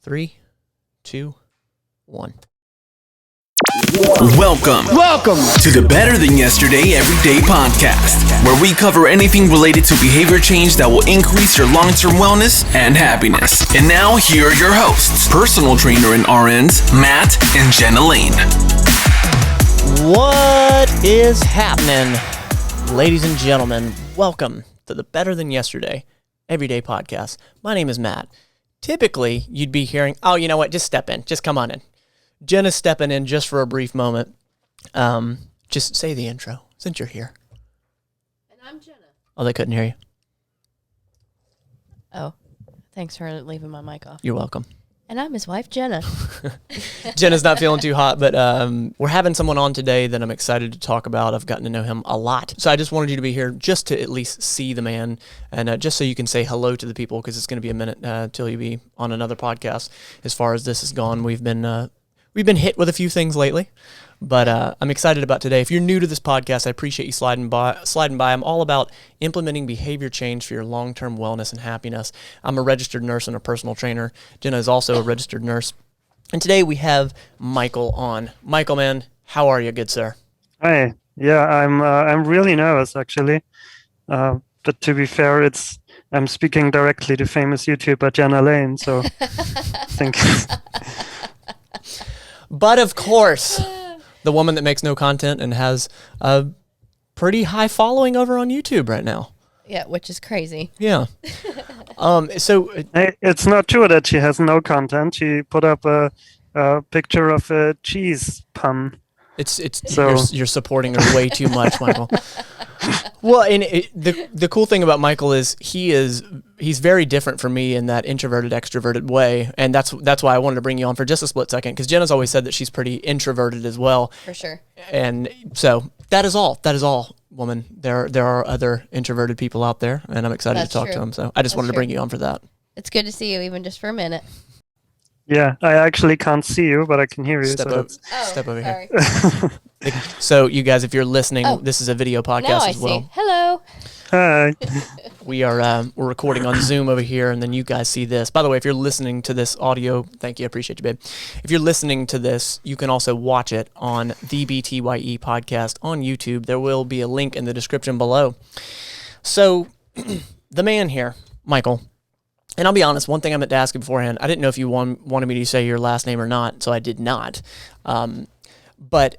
3, 2, 1. Welcome to the Better Than Yesterday Everyday Podcast, where we cover anything related to behavior change that will increase your long-term wellness and happiness. And now, here are your hosts, personal trainer and RNs, Matt and Jenna Lane. What is happening, ladies and gentlemen? Welcome to the Better Than Yesterday Everyday Podcast. My name is Matt. Typically, you'd be hearing, oh, you know what, just step in, just come on in. Jenna's stepping in just for a brief moment. Just say the intro since you're here. And I'm Jenna. Oh, they couldn't hear you. Oh, thanks for leaving my mic off. You're welcome. And I'm his wife, Jenna. Jenna's not feeling too hot, but we're having someone on today that I'm excited to talk about. I've gotten to know him a lot. So I just wanted you to be here just to at least see the man and just so you can say hello to the people, because it's going to be a minute till you be on another podcast. As far as this has gone, we've been hit with a few things lately, but I'm excited about today. If you're new to this podcast, I appreciate you sliding by. I'm all about implementing behavior change for your long-term wellness and happiness. I'm a registered nurse and a personal trainer. Jenna is also a registered nurse. And today we have Michael on. Michael, man, how are you, good sir? Hi. Yeah, I'm really nervous actually. But to be fair, I'm speaking directly to famous YouTuber Jenna Lane, so thank you. But of course, the woman that makes no content and has a pretty high following over on YouTube right now. Yeah, which is crazy. Yeah. It's not true that she has no content. She put up a picture of a cheese pun. You're supporting her way too much, Michael. Well, and the cool thing about Michael is he's very different from me in that introverted, extroverted way, and that's why I wanted to bring you on for just a split second, because Jenna's always said that she's pretty introverted as well. For sure. And so that is all, woman. There are other introverted people out there, and I'm excited to talk to them. So I just wanted to bring you on for that. It's good to see you, even just for a minute. Yeah, I actually can't see you, but I can hear you. Step over sorry. here. So you guys, if you're listening, this is a video podcast as well. See. Hello. Hi. We're recording on Zoom over here, and then you guys see this. By the way, if you're listening to this audio, thank you, I appreciate you, babe. If you're listening to this, you can also watch it on the thebtyepodcast on YouTube. There will be a link in the description below. So the man here, Michael. And I'll be honest, one thing I meant to ask you beforehand, I didn't know if you wanted me to say your last name or not, so I did not. But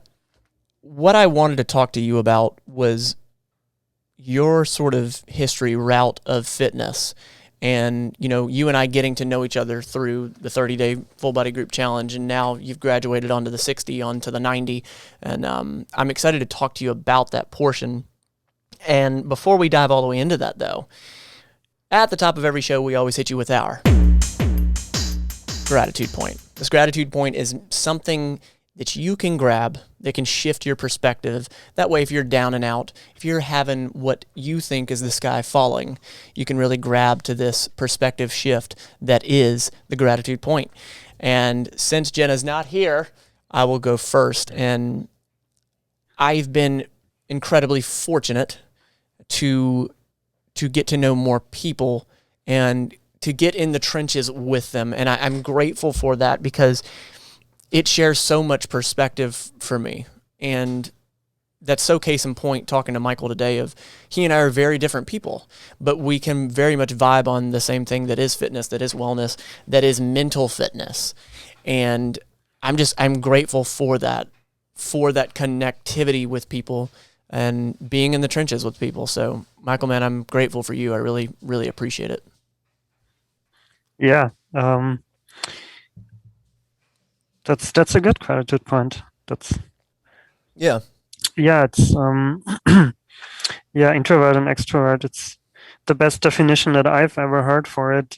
what I wanted to talk to you about was your sort of history route of fitness. And, you and I getting to know each other through the 30-day full body group challenge, and now you've graduated onto the 60, onto the 90. And I'm excited to talk to you about that portion. And before we dive all the way into that, though, at the top of every show, we always hit you with our gratitude point. This gratitude point is something that you can grab that can shift your perspective. That way, if you're down and out, if you're having what you think is the sky falling, you can really grab to this perspective shift that is the gratitude point. And since Jenna's not here, I will go first. And I've been incredibly fortunate to get to know more people and to get in the trenches with them. And I'm grateful for that, because it shares so much perspective for me. And that's so case in point talking to Michael today of he and I are very different people, but we can very much vibe on the same thing that is fitness, that is wellness, that is mental fitness. And I'm grateful for that connectivity with people and being in the trenches with people. So, Michael, man, I'm grateful for you. I really, really appreciate it. Yeah. That's a good gratitude point. Yeah. Yeah, it's introvert and extrovert. It's the best definition that I've ever heard for it.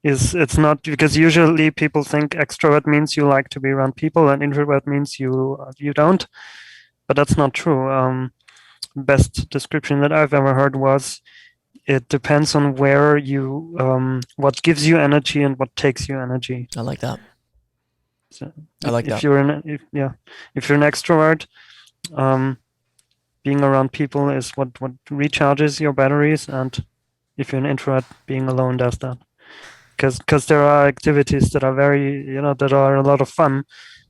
It's not, because usually people think extrovert means you like to be around people and introvert means you don't. But that's not true. Best description that I've ever heard was, it depends on where you, what gives you energy and what takes you energy. I like that. So I like that. If you're an extrovert, being around people is what recharges your batteries, and if you're an introvert, being alone does that. because there are activities that are very, that are a lot of fun,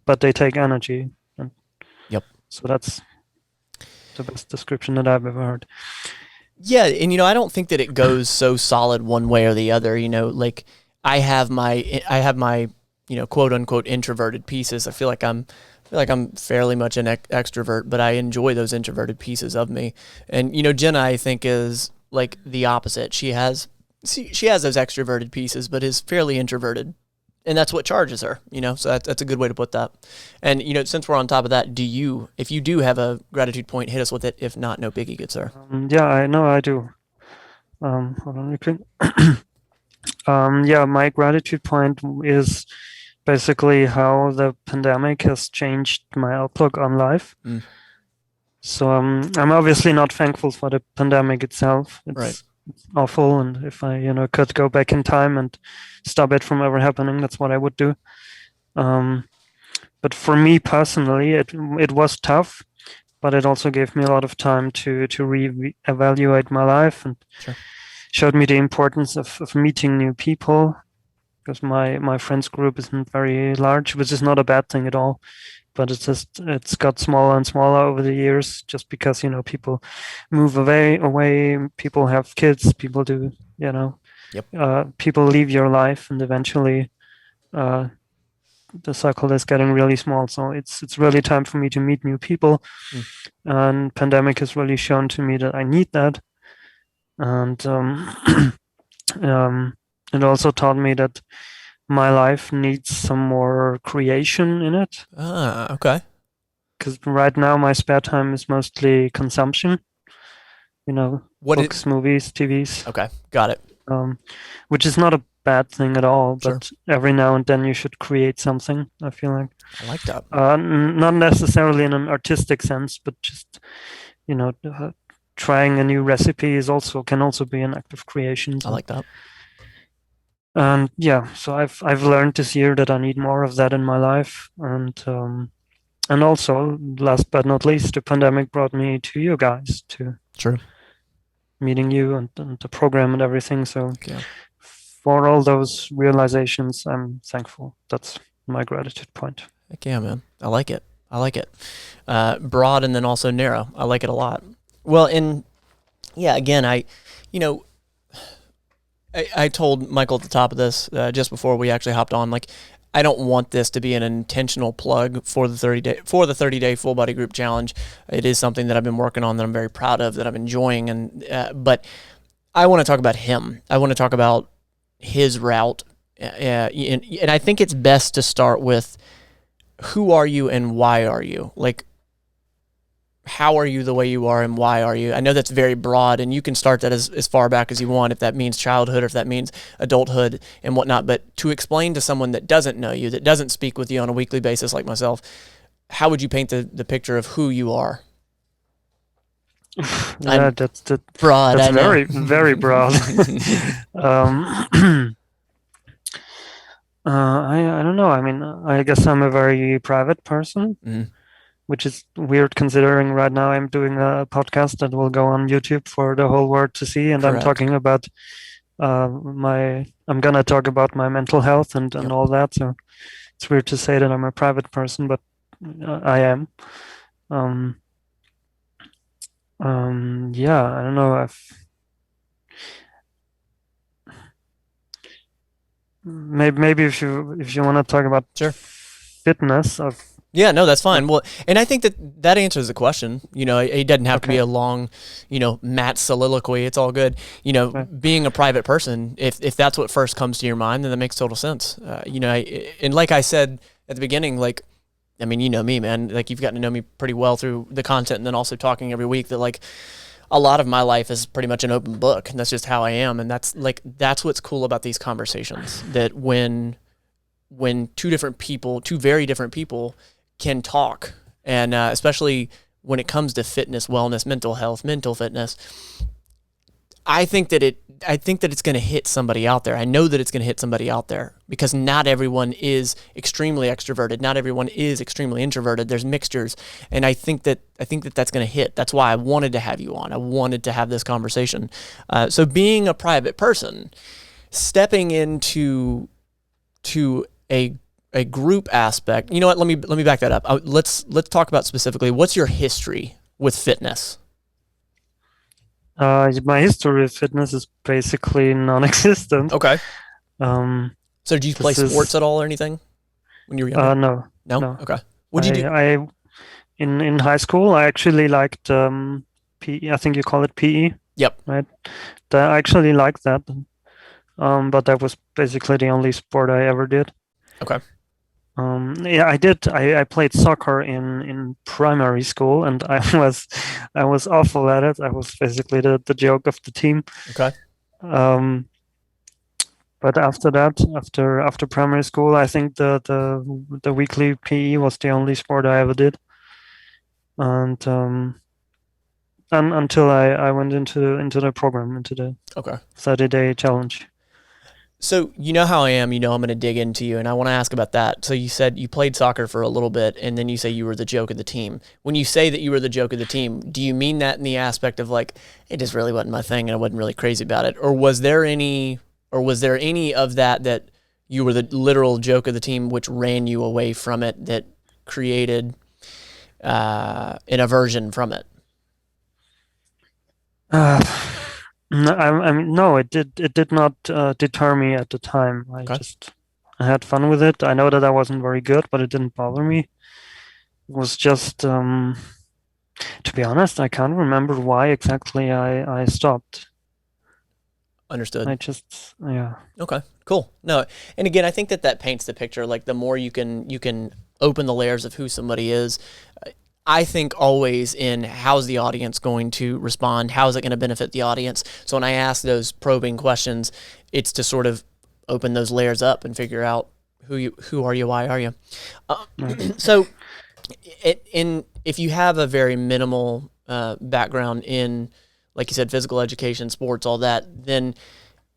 but they take energy. And Yep. So that's the best description that I've ever heard. Yeah, and I don't think that it goes so solid one way or the other. Like I have my quote unquote introverted pieces. I feel like I'm fairly much an extrovert, but I enjoy those introverted pieces of me. And Jenna, I think, is like the opposite. She has those extroverted pieces, but is fairly introverted. And that's what charges her, so that's a good way to put that. And, since we're on top of that, if you do have a gratitude point, hit us with it. If not, no biggie, good sir. Yeah, I know I do. Hold on, you can. Yeah, my gratitude point is basically how the pandemic has changed my outlook on life. So I'm obviously not thankful for the pandemic itself. It's awful, and if I could go back in time and stop it from ever happening, that's what I would do. But for me personally, it was tough, but it also gave me a lot of time to re-evaluate my life, and showed me the importance of meeting new people, because my friends group isn't very large, which is not a bad thing at all. But it's got smaller and smaller over the years, just because people move away, people have kids, people do, people leave your life, and eventually the circle is getting really small. So it's really time for me to meet new people, and pandemic has really shown to me that I need that, and it also taught me that my life needs some more creation in it. Okay. Because right now my spare time is mostly consumption. Books, movies, TVs. Okay, got it. Which is not a bad thing at all, but every now and then you should create something, I feel like. I like that. Not necessarily in an artistic sense, but just, trying a new recipe can also be an act of creation. I like that. And so I've learned this year that I need more of that in my life, and also, last but not least, the pandemic brought me to you guys, to meeting you and the program and everything. So for all those realizations, I'm thankful. That's my gratitude point. Heck yeah, man. I like it. Broad and then also narrow. I like it a lot. Well, and again, I told Michael at the top of this, just before we actually hopped on, like, I don't want this to be an intentional plug for the 30-day full body group challenge. It is something that I've been working on, that I'm very proud of, that I'm enjoying, and but I want to talk about him. I want to talk about his route, and I think it's best to start with, who are you and why are you? Like, how are you the way you are and why are you? I know that's very broad, and you can start that as far back as you want, if that means childhood or if that means adulthood and whatnot. But to explain to someone that doesn't know you, that doesn't speak with you on a weekly basis like myself, how would you paint the picture of who you are? Yeah, that's broad. That's very, very broad. I don't know. I mean, I guess I'm a very private person. Which is weird, considering right now I'm doing a podcast that will go on YouTube for the whole world to see, and Correct. I'm talking about I'm gonna talk about my mental health and all that. So it's weird to say that I'm a private person, but I am. I don't know. Maybe if you want to talk about fitness of. Yeah, no, that's fine. Well, and I think that answers the question. It doesn't have to be a long, Matt soliloquy. It's all good. Being a private person, if that's what first comes to your mind, then that makes total sense. And like I said at the beginning, like, I mean, you know me, man. Like, you've gotten to know me pretty well through the content, and then also talking every week, that like a lot of my life is pretty much an open book, and that's just how I am. And that's what's cool about these conversations, that when two very different people can talk, and especially when it comes to fitness, wellness, mental health, mental fitness, I think that it's going to hit somebody out there. I know that it's going to hit somebody out there, because not everyone is extremely extroverted. Not everyone is extremely introverted. There's mixtures, and I think that that's going to hit. That's why I wanted to have you on. I wanted to have this conversation. So being a private person, stepping into a group aspect. You know what? Let me back that up. Let's talk about specifically what's your history with fitness. My history with fitness is basically non-existent. Okay. Um, So did you play sports at all or anything when you were younger? no. No. Okay. What did you do? In high school, I actually liked PE. I think you call it PE. Yep. Right. I actually liked that. But that was basically the only sport I ever did. Okay. Yeah, I did. I played soccer in primary school, and I was awful at it. I was basically the joke of the team. Okay. But after that, after primary school, I think the weekly PE was the only sport I ever did, and until I went into the program, into the 30-day challenge. So you know how I am, I'm going to dig into you, and I want to ask about that. So you said you played soccer for a little bit, and then you say you were the joke of the team. When you say that you were the joke of the team, do you mean that in the aspect of like, it just really wasn't my thing and I wasn't really crazy about it? Or was there any of that you were the literal joke of the team which ran you away from it, that created an aversion from it? No, it did not deter me at the time. I had fun with it. I know that I wasn't very good, but it didn't bother me. It was just, to be honest, I can't remember why exactly I stopped. Understood. Yeah. Okay, cool. No, and again, I think that paints the picture. Like the more you can open the layers of who somebody is, I think always in how's the audience going to respond? How is it going to benefit the audience? So when I ask those probing questions, it's to sort of open those layers up and figure out who are you, why are you? So if you have a very minimal background in, like you said, physical education, sports, all that, then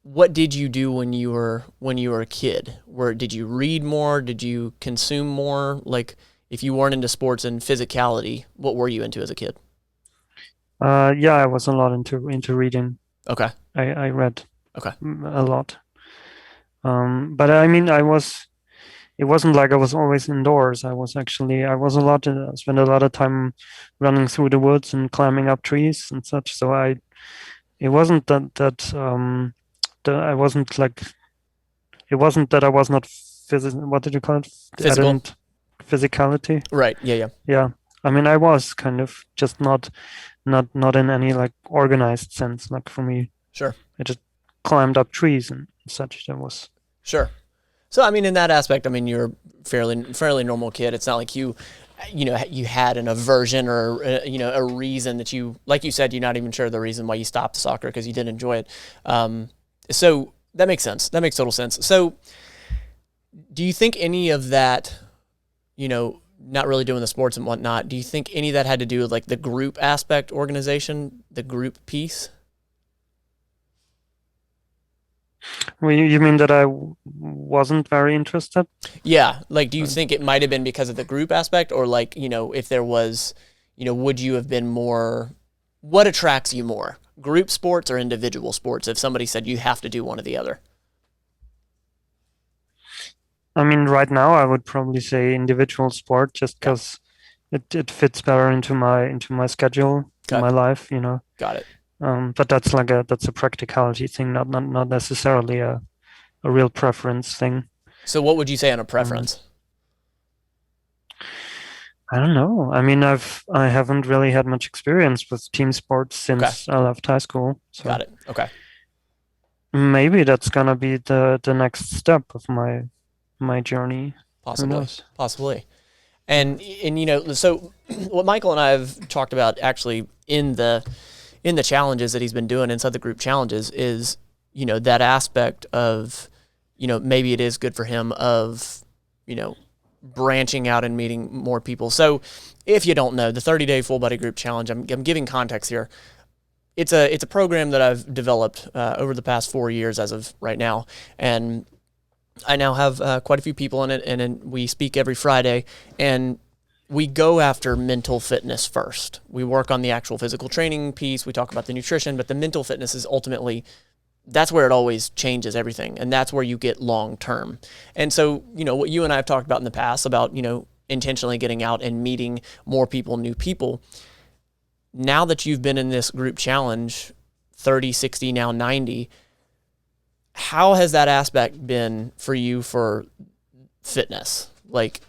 what did you do when you were a kid? Did you read more? Did you consume more? Like, if you weren't into sports and physicality, what were you into as a kid? Yeah, I was a lot into reading. Okay. I read a lot. But I mean, it wasn't like I was always indoors. I spent a lot of time running through the woods and climbing up trees and such. So it wasn't that I wasn't like, it wasn't that I was not what did you call it? Physical. Physicality. Right. Yeah. Yeah. I mean, I was kind of just not in any like organized sense. Like for me, sure, I just climbed up trees and such. That was sure. So I mean, in that aspect, I mean, you're a fairly normal kid. It's not like you had an aversion or a reason that you, like you said, you're not even sure the reason why you stopped soccer because you didn't enjoy it. So that makes sense. That makes total sense. So do you think any of that, not really doing the sports and whatnot, do you think any of that had to do with like the group aspect, organization, the group piece? Well, you mean that I wasn't very interested? Yeah. Like, do you think it might have been because of the group aspect, or like, if there was, would you have been more, what attracts you more, group sports or individual sports? If somebody said you have to do one or the other. I mean, right now I would probably say individual sport, just because it fits better into my schedule, in my life, Got it. But that's a practicality thing, not necessarily a real preference thing. So what would you say on a preference? I don't know. I mean, I haven't really had much experience with team sports since I left high school. So got it. Okay. Maybe that's gonna be the next step of my journey. Possibly. And so what Michael and I have talked about actually in the challenges that he's been doing inside the group challenges is, that aspect of, maybe it is good for him of, branching out and meeting more people. So if you don't know, the 30-day full body group challenge, I'm giving context here. It's a program that I've developed over the past 4 years as of right now. And I now have quite a few people in it, and then we speak every Friday, and we go after mental fitness first. We work on the actual physical training piece. We talk about the nutrition, but the mental fitness is ultimately that's where it always changes everything. And that's where you get long term. And so, what you and I have talked about in the past about, intentionally getting out and meeting more people, new people. Now that you've been in this group challenge, 30, 60, now 90, how has that aspect been for you for fitness? Like,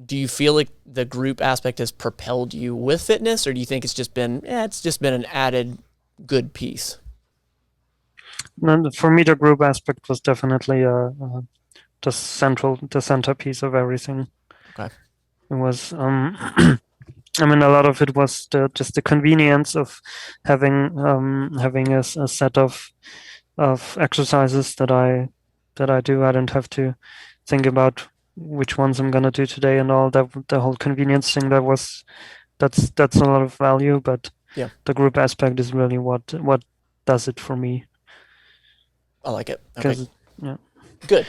do you feel like the group aspect has propelled you with fitness, or do you think it's just been an added good piece? And for me, the group aspect was definitely the centerpiece of everything. Okay. It was, a lot of it was just the convenience of having a set of exercises that I do. I don't have to think about which ones I'm gonna do today and all that. The whole convenience thing that's a lot of value. But yeah, the group aspect is really what does it for me. I like it. Okay. Yeah. Good.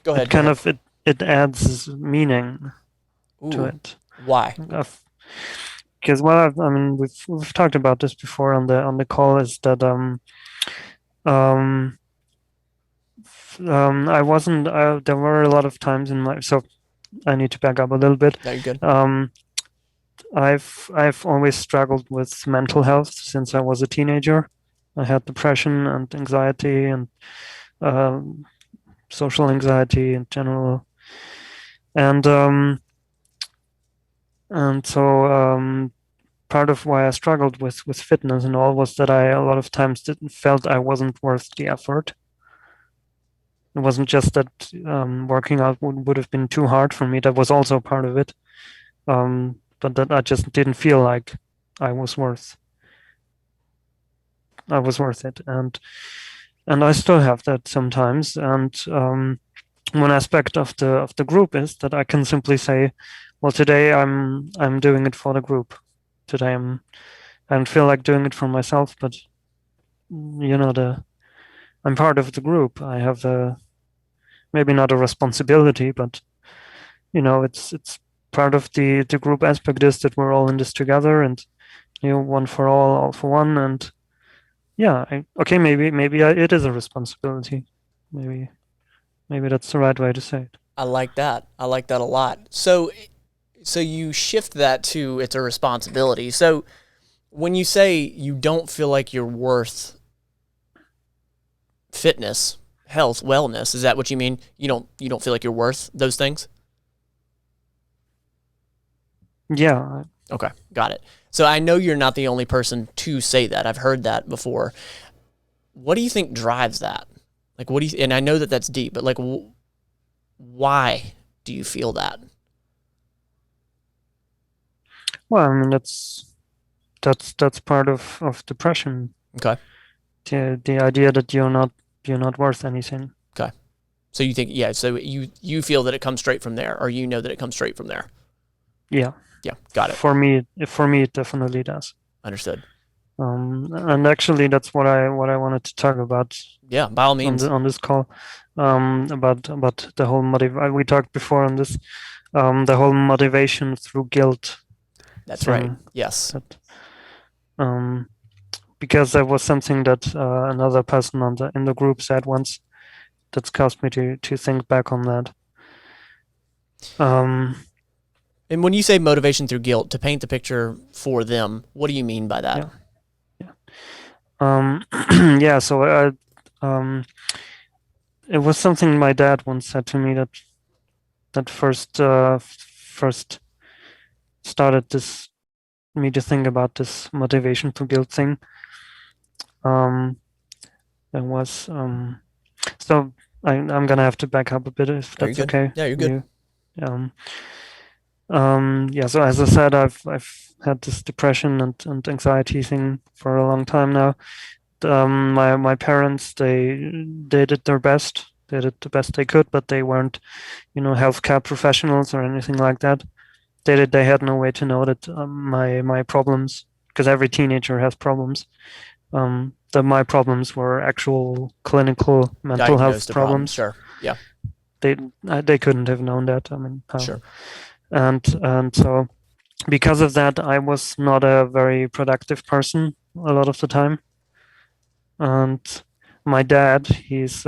Go ahead. It adds meaning to it. Why? Because we've talked about this before on the call. Is that I wasn't. There were a lot of times so I need to back up a little bit. No, you're good. I've always struggled with mental health since I was a teenager. I had depression and anxiety and social anxiety in general, and so part of why I struggled with fitness and all was that I a lot of times felt I wasn't worth the effort. It wasn't just that working out would have been too hard for me. That was also part of it, but that I just didn't feel like I was worth it, and I still have that sometimes. And one aspect of the group is that I can simply say, well, today I'm doing it for the group. Today I don't feel like doing it for myself, but I'm part of the group. I have maybe not a responsibility, but it's part of the group aspect is that we're all in this together, and one for all for one. And yeah, maybe it is a responsibility. Maybe that's the right way to say it. I like that. I like that a lot. So you shift that to it's a responsibility. So when you say you don't feel like you're worth fitness, health, wellness, is that what you mean? You don't feel like you're worth those things? Yeah. Okay, got it. So I know you're not the only person to say that. I've heard that before. What do you think drives that? Like, and I know that that's deep, but like, why do you feel that? Well, that's part of depression. Okay. The idea that you're not worth anything. Okay. So you think, so you feel that it comes straight from there, or you know that it comes straight from there? Yeah. Yeah, got it. For me, it definitely does. Understood. And actually, that's what I wanted to talk about. Yeah, by all means. On this call, about the whole we talked before on this, the whole motivation through guilt. That's right. Yes. Because there was something that another person in the group said once that's caused me to think back on that. And when you say motivation through guilt, to paint the picture for them, what do you mean by that? Yeah. So it was something my dad once said to me that first started me to think about this motivation through guilt thing. It was so I'm gonna have to back up a bit if that's okay. Yeah, you're good. So as I said, I've had this depression and anxiety thing for a long time now. My parents, they did their best. They did the best they could, but they weren't, healthcare professionals or anything like that. They had no way to know that my problems, because every teenager has problems. That my problems were actual clinical mental health problems. Sure. Yeah. They couldn't have known that. I mean, sure. And so because of that, I was not a very productive person a lot of the time. And my dad, he's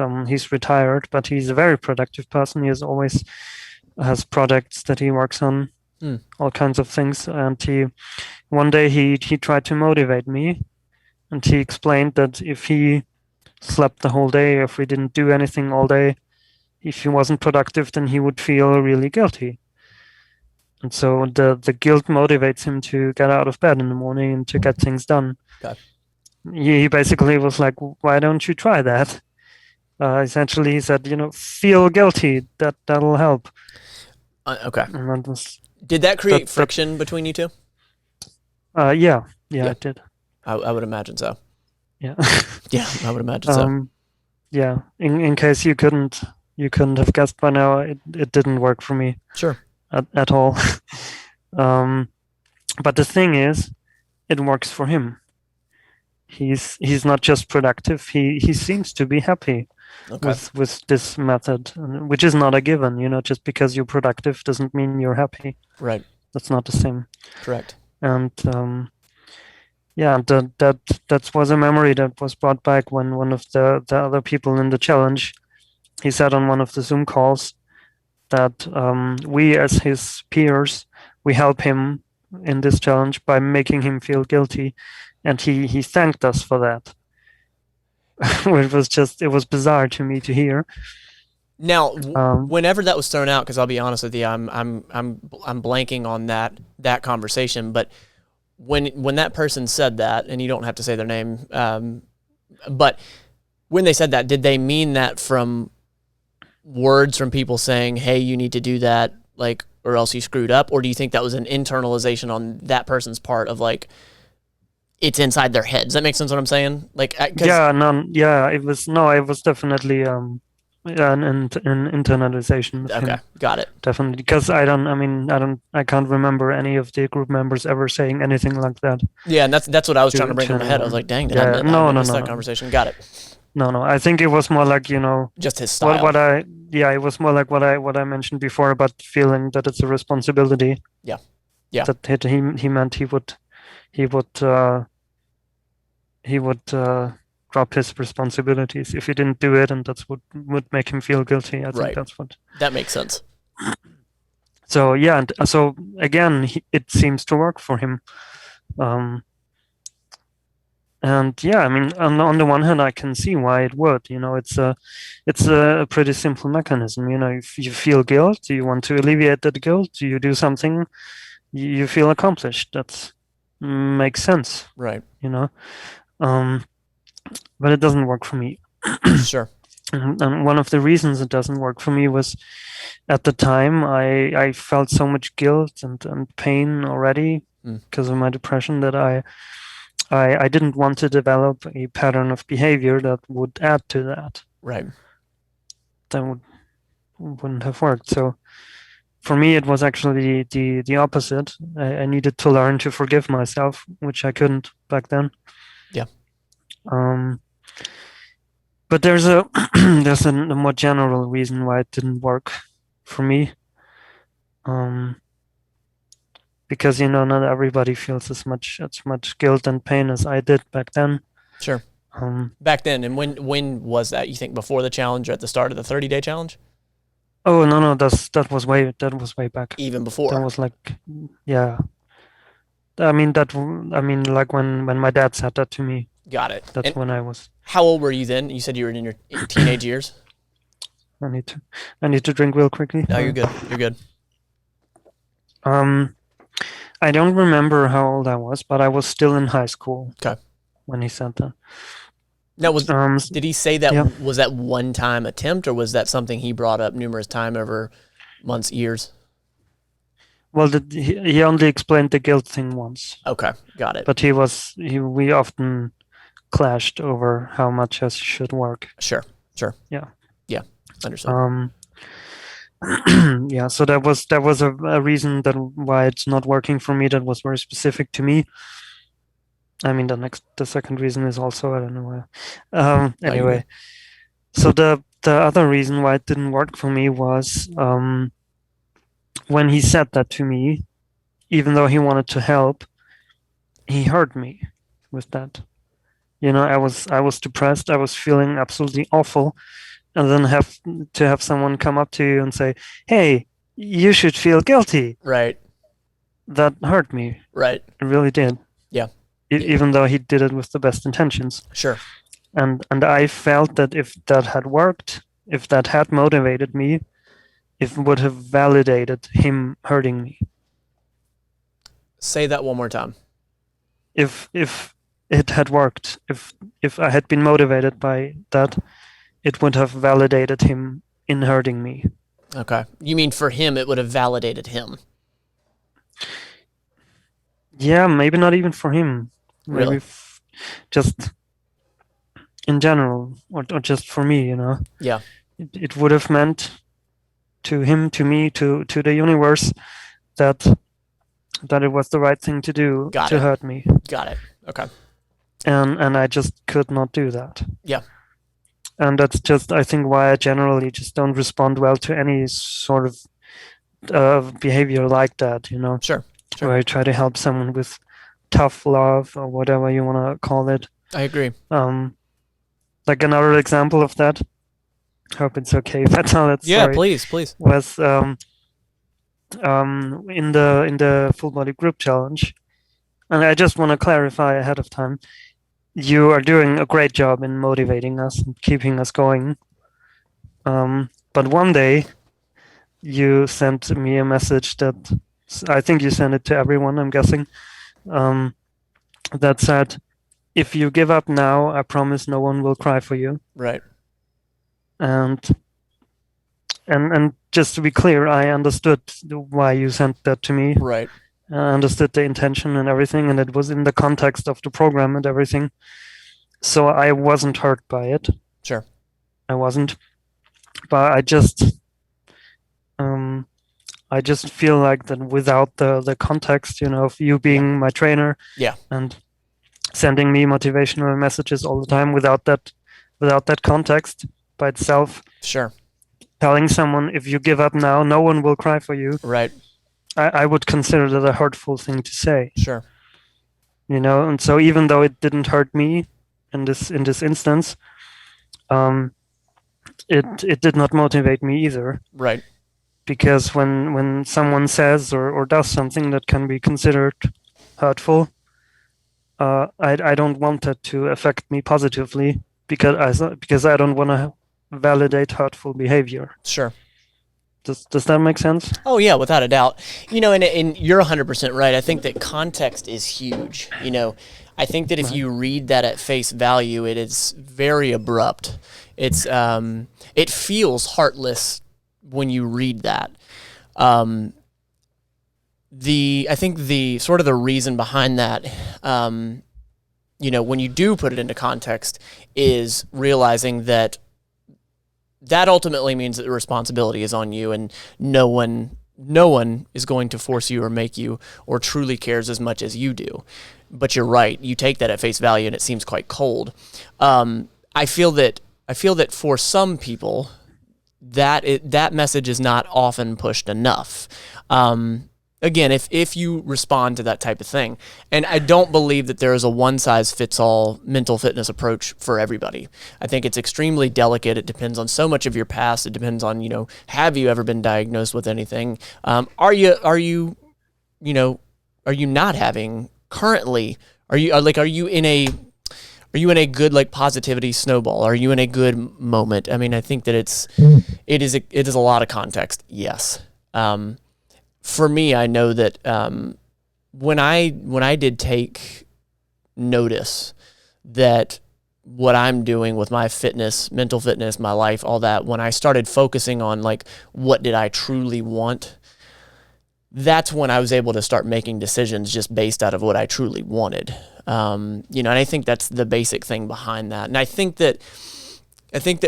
retired, but he's a very productive person. He has always has projects that he works on, all kinds of things. And one day he tried to motivate me, and he explained that if he slept the whole day, if we didn't do anything all day, if he wasn't productive, then he would feel really guilty. And so the guilt motivates him to get out of bed in the morning and to get things done. Okay. He basically was like, why don't you try that? Essentially, he said, feel guilty. That'll help. Okay. And that was, Did that create friction between you two? yeah, it did. I would imagine so. Yeah. Yeah, I would imagine so. Yeah. In case you couldn't have guessed by now, it didn't work for me. Sure. At all. But the thing is, it works for him. He's not just productive. He seems to be happy with this method, which is not a given. Just because you're productive doesn't mean you're happy. Right. That's not the same. Correct. And that was a memory that was brought back when one of the other people in the challenge, he said on one of the Zoom calls that we as his peers, we help him in this challenge by making him feel guilty, and he thanked us for that. It was bizarre to me to hear. Now, whenever that was thrown out, because I'll be honest with you, I'm blanking on that conversation. But when that person said that, and you don't have to say their name, but when they said that, did they mean that from words from people saying, "Hey, you need to do that," like, or else you screwed up? Or do you think that was an internalization on that person's part of like, it's inside their head? Does that make sense what I'm saying? Like, it was definitely an internalization. Okay, got it. Definitely, because I can't remember any of the group members ever saying anything like that. Yeah, and that's what I was trying to bring to my head. I was like, dang, did I miss that conversation? Got it. No. I think it was more like, just his style. It was more like what I mentioned before about feeling that it's a responsibility. Yeah. That he meant he would drop his responsibilities if he didn't do it, and that's what would make him feel guilty. I think that's what. That makes sense. So yeah, and so again, it seems to work for him. And yeah, on the one hand, I can see why it would. It's a pretty simple mechanism. If you feel guilt, you want to alleviate that guilt, you do something, you feel accomplished. That makes sense. Right. But it doesn't work for me. Sure. And one of the reasons it doesn't work for me was, at the time, I felt so much guilt and pain already because of my depression that I didn't want to develop a pattern of behavior that would add to that. Right. That wouldn't have worked. So for me, it was actually the opposite. I needed to learn to forgive myself, which I couldn't back then. Yeah. But there's a more general reason why it didn't work for me. Because not everybody feels as much guilt and pain as I did back then. Sure. Back then, and when was that? You think before the challenge or at the start of the 30-day challenge? Oh no, that was way back. Even before. That was like, yeah. Like when my dad said that to me. Got it. That's when I was. How old were you then? You said you were in your teenage years. I need to drink real quickly. No, you're good. You're good. I don't remember how old I was, but I was still in high school. Okay. When he said that. Now, did he say that, was that one-time attempt, or was that something he brought up numerous times over months, years? Well, he only explained the guilt thing once. Okay, got it. But we often clashed over how much it should work. Sure. Yeah, understood. Yeah, so that was a reason that why it's not working for me. That was very specific to me. The second reason is also, I don't know why. Anyway, so the other reason why it didn't work for me was when he said that to me, even though he wanted to help, he hurt me with that. I was depressed. I was feeling absolutely awful, and then have someone come up to you and say, "Hey, you should feel guilty." Right. That hurt me. Right. It really did. Yeah. Even though he did it with the best intentions. Sure. And I felt that if that had worked, if that had motivated me, it would have validated him hurting me. Say that one more time. If it had worked, if I had been motivated by that, it would have validated him in hurting me. Okay. You mean for him, it would have validated him? Yeah, maybe not even for him. Really? Maybe just in general, or just for me, Yeah. It would have meant to him, to me, to the universe that it was the right thing to do to hurt me. Got it. Okay. And I just could not do that. Yeah. And that's just, I think, why I generally just don't respond well to any sort of behavior like that, Sure. Where I try to help someone with tough love or whatever you want to call it. I agree. Like another example of that, hope it's okay if I tell that story. Yeah, please. Was in the full body group challenge, and I just want to clarify ahead of time, you are doing a great job in motivating us and keeping us going. But one day, you sent me a message that I think you sent it to everyone, I'm guessing, that said, "If you give up now, I promise no one will cry for you." Right. And just to be clear, I understood why you sent that to me. Right. I understood the intention and everything, and it was in the context of the program and everything. So I wasn't hurt by it. Sure. I wasn't. But I just feel like that without the context, of you being my trainer, and sending me motivational messages all the time, without that context by itself, sure, telling someone, if you give up now, no one will cry for you. Right. I would consider that a hurtful thing to say. Sure. And so even though it didn't hurt me in this instance, it did not motivate me either. Right. Because when someone says or does something that can be considered hurtful, I don't want that to affect me positively, because I don't want to validate hurtful behavior. Sure. Does that make sense? Oh yeah, without a doubt. And you're 100% right. I think that context is huge. I think that if you read that at face value, it is very abrupt. It's it feels heartless when you read that. I think the sort of the reason behind that, when you do put it into context, is realizing that ultimately means that the responsibility is on you, and no one is going to force you or make you or truly cares as much as you do. But you're right. You take that at face value, and it seems quite cold. I feel that for some people, that message is not often pushed enough. Again, if you respond to that type of thing. And I don't believe that there is a one-size-fits-all mental fitness approach for everybody. I think it's extremely delicate. It depends on so much of your past. It depends on, have you ever been diagnosed with anything? Are you not having currently? Are you in a good positivity snowball? Are you in a good moment? I mean, I think that it is a lot of context. Yes. For me, I know that when I did take notice that what I'm doing with my fitness, mental fitness, my life, all that, when I started focusing on what did I truly want, that's when I was able to start making decisions just based out of what I truly wanted. And I think that's the basic thing behind that. And I think that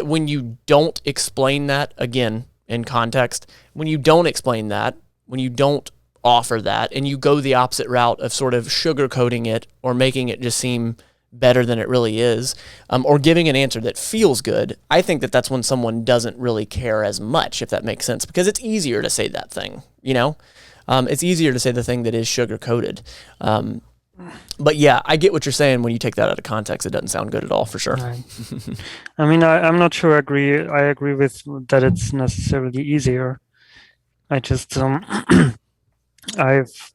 when you don't explain that, again, in context, when you don't explain that, when you don't offer that, and you go the opposite route of sort of sugarcoating it or making it just seem better than it really is, or giving an answer that feels good, I think that that's when someone doesn't really care as much, if that makes sense, because it's easier to say that thing, it's easier to say the thing that is sugarcoated. But yeah, I get what you're saying. When you take that out of context, it doesn't sound good at all, for sure. Right. I mean, I'm not sure I agree with that it's necessarily easier. I just I've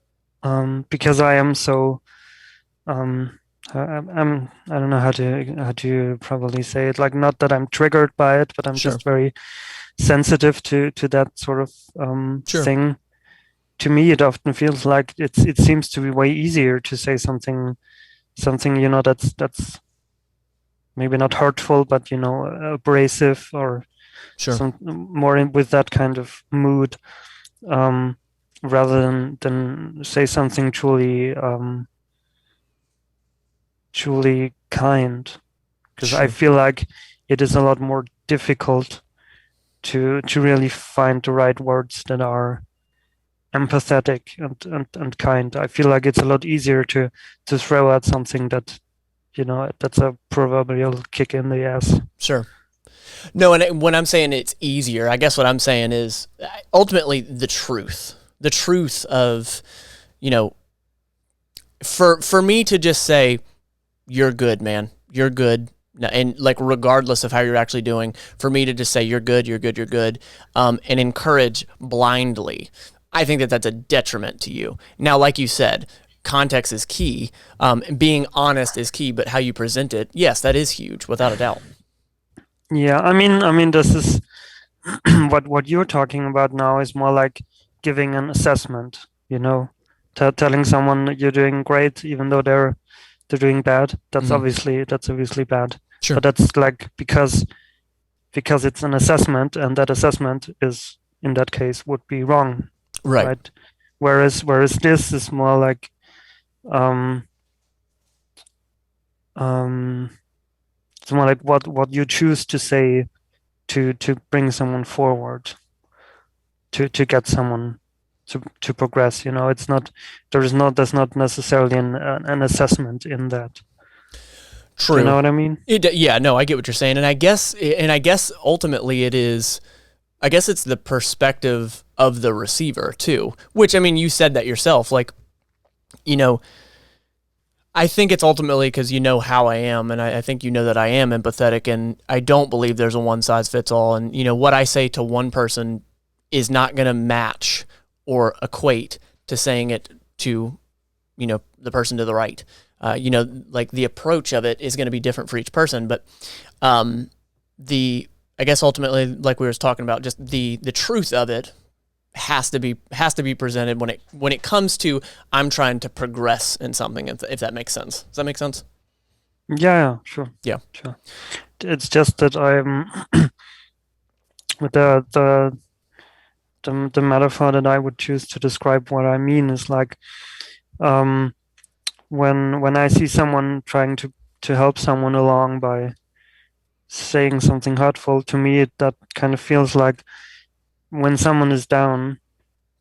because I am so I don't know how to probably say it, like, not that I'm triggered by it, but I'm Sure. just very sensitive to that sort of Sure. thing. To me, it often feels like it seems to be way easier to say something that's maybe not hurtful, but abrasive, or Sure. some more with that kind of mood, rather than say something truly kind, because I Sure. feel like it is a lot more difficult to really find the right words that are empathetic and kind. I feel like it's a lot easier to throw out something that's a proverbial kick in the ass. Sure. No, and when I'm saying it's easier, I guess what I'm saying is ultimately the truth of, for me to just say, you're good, man, you're good. And like, regardless of how you're actually doing, for me to just say, you're good, and encourage blindly, I think that that's a detriment to you. Now, like you said, context is key. Being honest is key, but how you present it, yes, that is huge, without a doubt. Yeah, I mean, this is what you're talking about now is more like giving an assessment. Telling someone you're doing great, even though they're doing bad. That's obviously bad. Sure. But that's like because it's an assessment, and that assessment is, in that case, would be wrong. Right. Whereas this is more like it's more like what you choose to say to bring someone forward, to get someone to progress. It's not there's not necessarily an assessment in that. True. Do you know what I mean? Yeah, no, I get what you're saying. And I guess ultimately it's the perspective of the receiver too, which, I mean, you said that yourself, like, I think it's ultimately because you know how I am, and I think that I am empathetic, and I don't believe there's a one size fits all. And, what I say to one person is not going to match or equate to saying it to, the person to the right. Like, the approach of it is going to be different for each person. But I guess ultimately, like we were talking about, just the truth of it has to be presented when it comes to, I'm trying to progress in something, if that makes sense. Does that make sense? Yeah, sure. Yeah. Sure. It's just that I'm with the metaphor that I would choose to describe what I mean is like, when I see someone trying to help someone along by saying something hurtful, to me that kind of feels like when someone is down,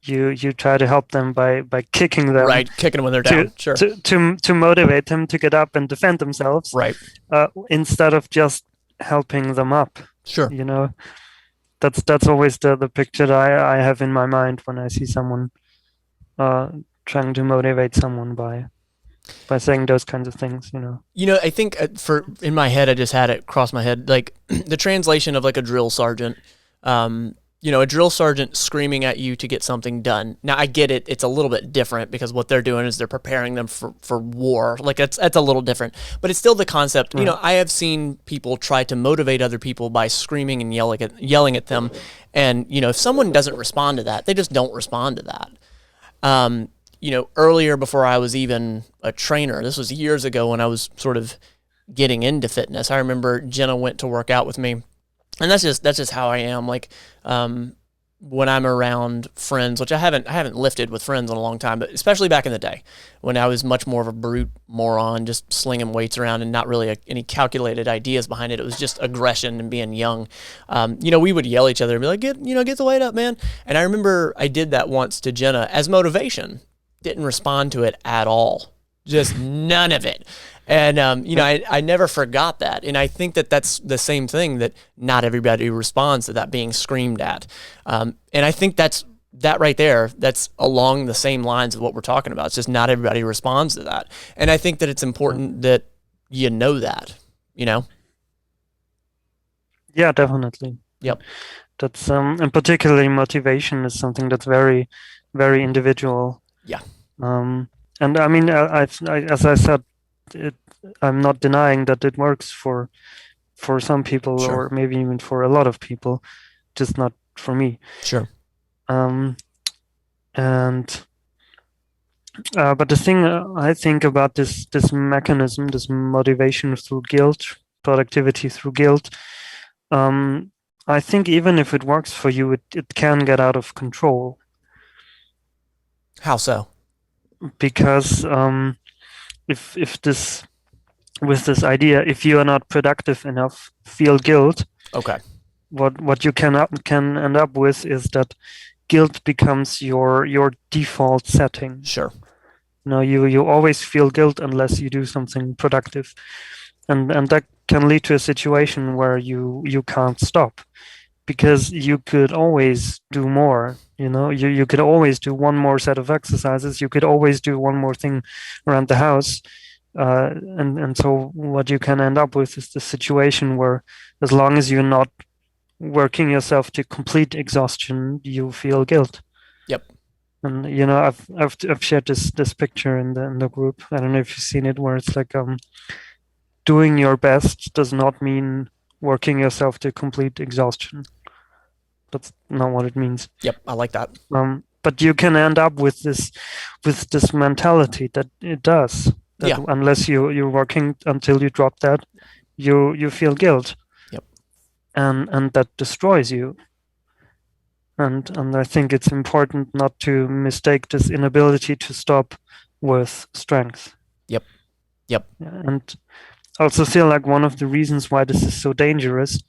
you try to help them by kicking them, right, kicking them when they're down, sure, to motivate them to get up and defend themselves, right, instead of just helping them up. Sure. That's always the picture that I have in my mind when I see someone trying to motivate someone by saying those kinds of things. I think in my head, I just had it cross my head, like the translation of like a drill sergeant. A drill sergeant screaming at you to get something done. Now, I get it. It's a little bit different because what they're doing is they're preparing them for war. Like, that's a little different. But it's still the concept. Right. I have seen people try to motivate other people by screaming and yelling at them. And, if someone doesn't respond to that, they just don't respond to that. Earlier, before I was even a trainer, this was years ago when I was sort of getting into fitness, I remember Jenna went to work out with me. And that's just how I am. Like, when I'm around friends, which I haven't lifted with friends in a long time, but especially back in the day when I was much more of a brute moron, just slinging weights around and not really any calculated ideas behind it. It was just aggression and being young. We would yell at each other and be like, get the weight up, man. And I remember I did that once to Jenna as motivation. Didn't respond to it at all. Just none of it. And, I never forgot that. And I think that that's the same thing, that not everybody responds to that being screamed at. And I think that's that right there, that's along the same lines of what we're talking about. It's just not everybody responds to that. And I think that it's important that you know that, you know? Yeah, definitely. Yep. That's and particularly motivation is something that's very, very individual. Yeah. And I mean, as I said, I'm not denying that it works for some people, Sure. or maybe even for a lot of people, just not for me. Sure. And but the thing I think about this mechanism, this motivation through guilt, productivity through guilt, I think even if it works for you, it can get out of control. How so? Because if this with this idea, if you are not productive enough, feel guilt. Okay. What you can end up with is that guilt becomes your default setting. Sure. You always feel guilt unless you do something productive, and that can lead to a situation where you can't stop, because you could always do more. You could always do one more set of exercises. You could always do one more thing around the house. And so what you can end up with is the situation where, as long as you're not working yourself to complete exhaustion, you feel guilt. Yep. And I've shared this picture in the group. I don't know if you've seen it, where it's like doing your best does not mean working yourself to complete exhaustion. That's not what it means. Yep, I like that. But you can end up with this mentality that it does. That Yeah. Unless you're working until you drop that, you feel guilt. Yep. And that destroys you. And I think it's important not to mistake this inability to stop with strength. Yep. And I also feel like one of the reasons why this is so dangerous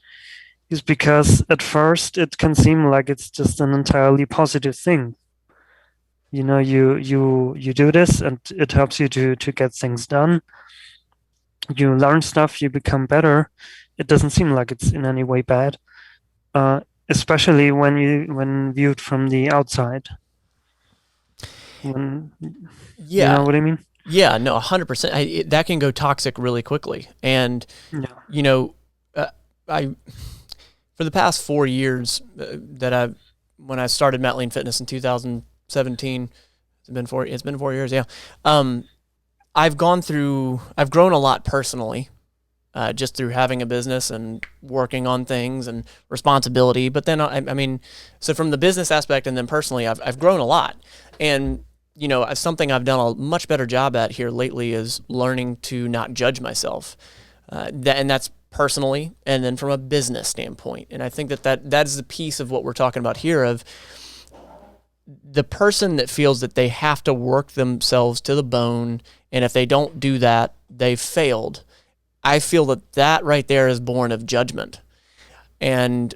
is because at first it can seem like it's just an entirely positive thing. You do this and it helps you to get things done. You learn stuff, you become better. It doesn't seem like it's in any way bad, especially when viewed from the outside. You know what I mean? Yeah, no, 100%. That can go toxic really quickly. And, I for the past 4 years when I started Matt Lane Fitness in 2017, it's been 4 years, yeah. I've grown a lot personally, just through having a business and working on things and responsibility. But then, so from the business aspect and then personally, I've grown a lot. And, something I've done a much better job at here lately is learning to not judge myself. And that's personally, and then from a business standpoint. And I think that is the piece of what we're talking about here, of the person that feels that they have to work themselves to the bone, and if they don't do that, they've failed. I feel that right there is born of judgment. And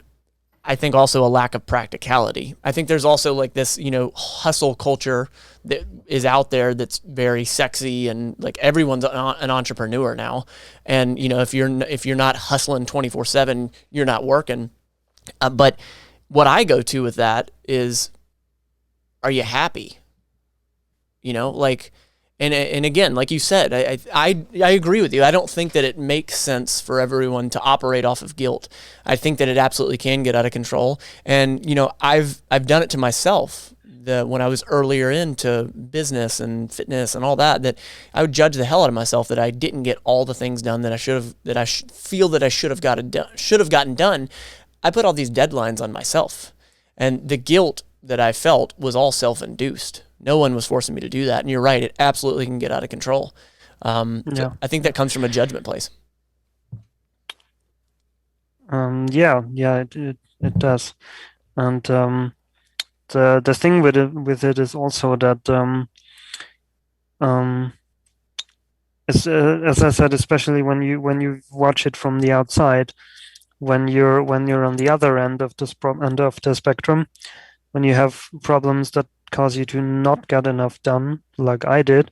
I think also a lack of practicality. I think there's also like this, hustle culture that is out there that's very sexy, and like everyone's an entrepreneur now. And if you're not hustling 24/7, you're not working. But what I go to with that is, are you happy? And again, like you said, I agree with you. I don't think that it makes sense for everyone to operate off of guilt. I think that it absolutely can get out of control. And I've done it to myself. When I was earlier into business and fitness and all that I would judge the hell out of myself that I didn't get all the things done that I should have, that I feel that I should have gotten done. I put all these deadlines on myself, and the guilt that I felt was all self-induced. No one was forcing me to do that. And you're right, it absolutely can get out of control. So I think that comes from a judgment place. It does. And the thing with it is also that as I said, especially when you watch it from the outside, when you're on the other end of the spectrum, when you have problems that cause you to not get enough done, like I did,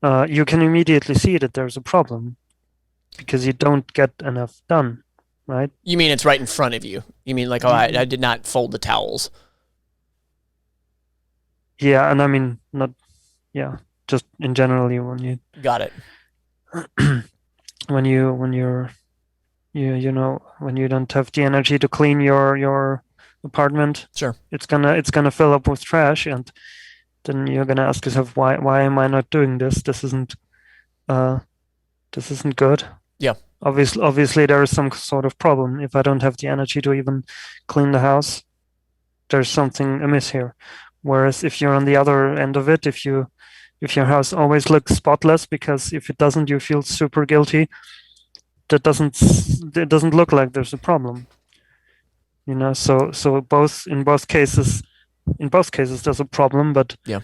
you can immediately see that there's a problem because you don't get enough done, right? You mean it's right in front of you? You mean like, I did not fold the towels? Yeah, and I mean not yeah, just in generally when you Got it. when you're you know when you don't have the energy to clean your apartment, Sure. it's gonna fill up with trash, and then you're gonna ask yourself, why am I not doing this? Uh this isn't good. Yeah. Obviously there is some sort of problem. If I don't have the energy to even clean the house, there's something amiss here. Whereas if you're on the other end of it, if your house always looks spotless, because if it doesn't, you feel super guilty. It doesn't look like there's a problem. So in both cases there's a problem, but Yeah.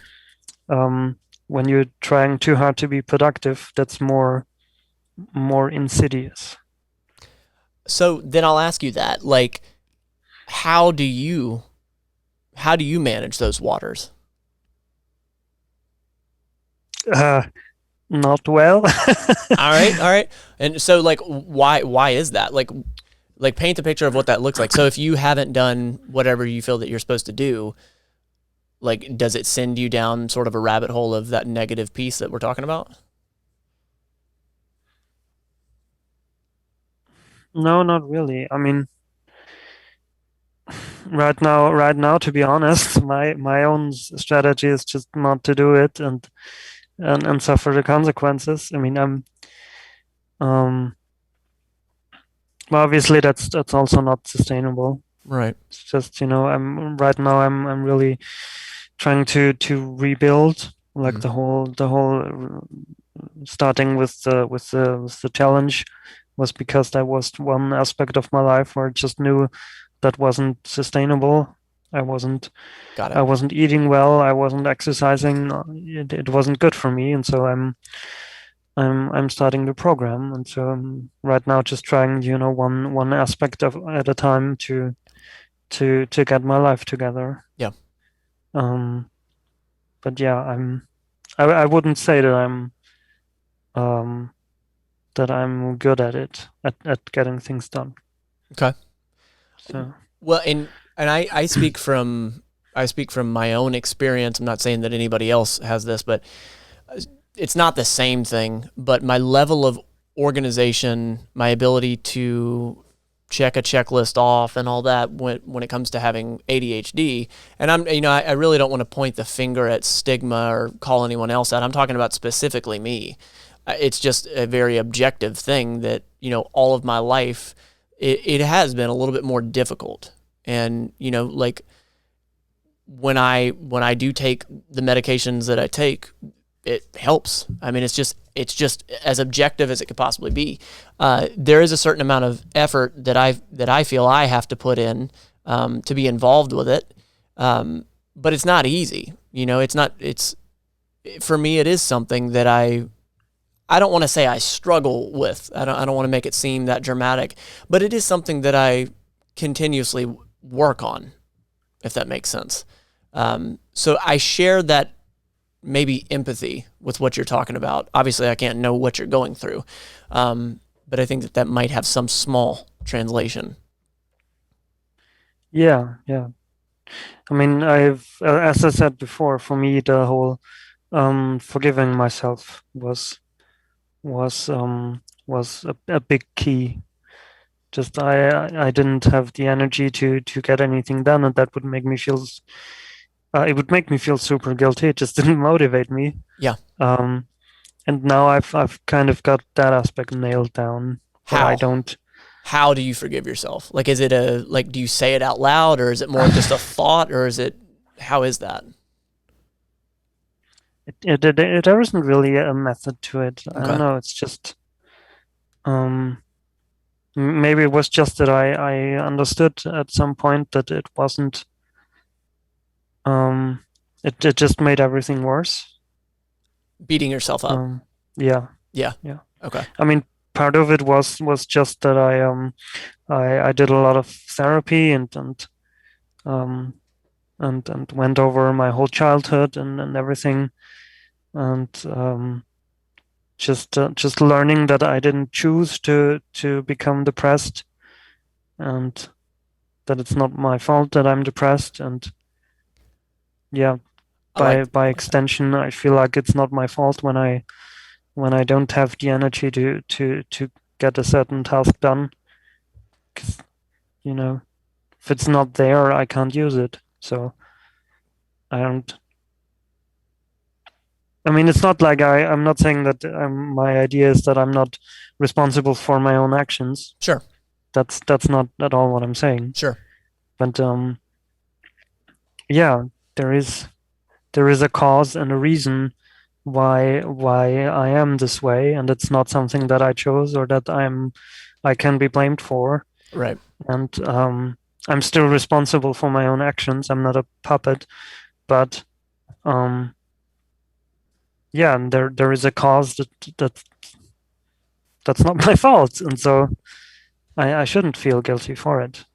when you're trying too hard to be productive, that's more insidious. So then I'll ask you that, like, how do you manage those waters? Not well. All right. And so, like, why is that? Like paint the picture of what that looks like. So if you haven't done whatever you feel that you're supposed to do, like, does it send you down sort of a rabbit hole of that negative piece that we're talking about? No, not really. I mean, right now, to be honest, my own strategy is just not to do it and suffer the consequences. I mean, well, obviously that's also not sustainable. Right. It's just, I'm really trying to rebuild, like the whole starting with the challenge was because that was one aspect of my life where I just knew that wasn't sustainable. I wasn't eating well. I wasn't exercising. It wasn't good for me, and so I'm starting the program, and so I'm right now just trying, one aspect of at a time to get my life together. Yeah. But yeah, I wouldn't say that I'm good at it, at getting things done. Okay. So Well, and I speak from my own experience. I'm not saying that anybody else has this, but it's not the same thing. But my level of organization, my ability to check a checklist off and all that when it comes to having ADHD, and I really don't want to point the finger at stigma or call anyone else out. I'm talking about specifically me. It's just a very objective thing that, all of my life, it has been a little bit more difficult. And, like when I do take the medications that I take, it helps. I mean, it's just as objective as it could possibly be. There is a certain amount of effort that I feel I have to put in to be involved with it. But it's not easy. For me, it is something that I don't want to say I struggle with. I don't want to make it seem that dramatic, but it is something that I continuously work on, if that makes sense. So I share that maybe empathy with what you're talking about. Obviously, I can't know what you're going through, but I think that might have some small translation. yeah. I mean, as I said before, for me, the whole forgiving myself was a big key. Just I didn't have the energy to get anything done, and that would make me feel. It would make me feel super guilty. It just didn't motivate me. Yeah. And now I've kind of got that aspect nailed down. How? I don't. How do you forgive yourself? Like, is it do you say it out loud, or is it more just a thought, or how is that? There isn't really a method to it. Okay. I don't know. It's just, maybe it was just that I understood at some point that it wasn't. It just made everything worse. Beating yourself up. Yeah. Okay. I mean, part of it was just that I did a lot of therapy and went over my whole childhood and everything, and just learning that I didn't choose to become depressed, and that it's not my fault that I'm depressed, and yeah, by extension, I feel like it's not my fault when I don't have the energy to get a certain task done. 'Cause, if it's not there, I can't use it. So I don't. I mean, it's not like I'm not saying that my idea is that I'm not responsible for my own actions. Sure. That's not at all what I'm saying. Sure. But yeah, there is a cause and a reason why I am this way, and it's not something that I chose or that I can be blamed for. Right. And I'm still responsible for my own actions. I'm not a puppet, but yeah, and there is a cause that's not my fault, and so I shouldn't feel guilty for it.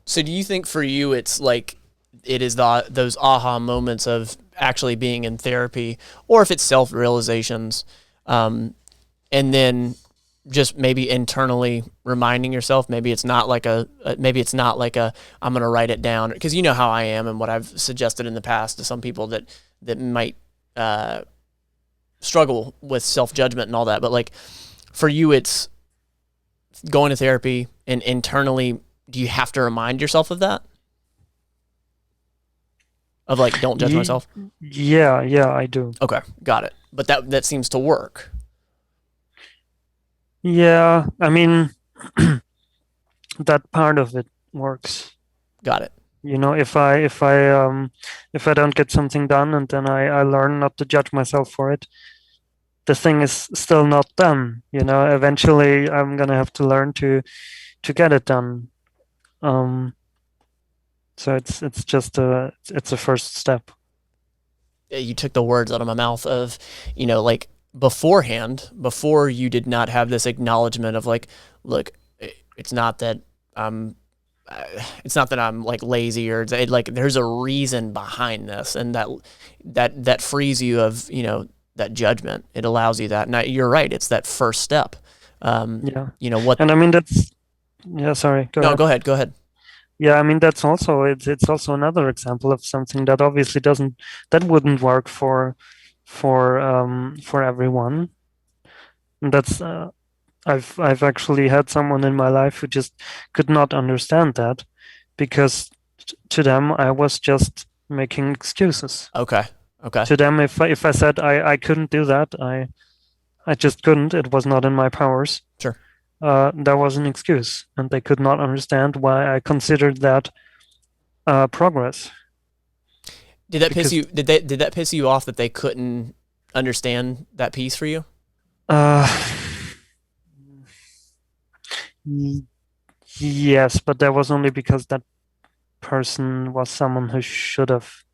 So do you think for you it's like it is those aha moments of actually being in therapy, or if it's self-realizations, and then just maybe internally reminding yourself, maybe it's not like a I'm going to write it down, because you know how I am and what I've suggested in the past to some people that might struggle with self-judgment and all that. But like for you, it's going to therapy, and internally, do you have to remind yourself of that? Of like, don't judge myself? Yeah, I do. Okay, got it. But that seems to work. Yeah, I mean, that part of it works. Got it. If I don't get something done, and then I learn not to judge myself for it, the thing is still not done. Eventually I'm gonna have to learn to get it done. So it's just a first step. You took the words out of my mouth of, like beforehand, before you did not have this acknowledgement of like, look, it's not that I'm like lazy, or like there's a reason behind this, and that frees you of, that judgment. It allows you that. Now you're right. It's that first step. Yeah. What? And I mean, yeah, sorry. Go ahead. Go ahead. Yeah, I mean, it's also another example of something that obviously wouldn't work for everyone. And that's I've actually had someone in my life who just could not understand that, because to them I was just making excuses. Okay. To them, if I said I couldn't do that, I just couldn't. It was not in my powers. Sure. That was an excuse, and they could not understand why I considered that progress. Did that piss you? Did that piss you off that they couldn't understand that piece for you? Yes, but that was only because that person was someone who should have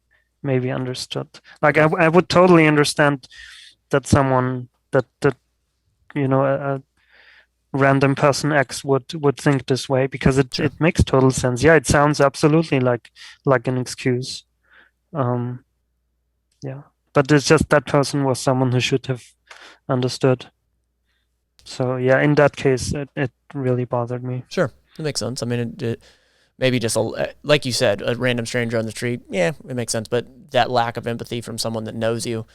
maybe understood. Like I would totally understand that someone that a random person X would think this way, because it makes total sense. Yeah, it sounds absolutely like an excuse. Yeah, but it's just that person was someone who should have understood. So yeah, in that case, it really bothered me. Sure, that makes sense. I mean, it maybe just like you said, a random stranger on the street. Yeah, it makes sense. But that lack of empathy from someone that knows you,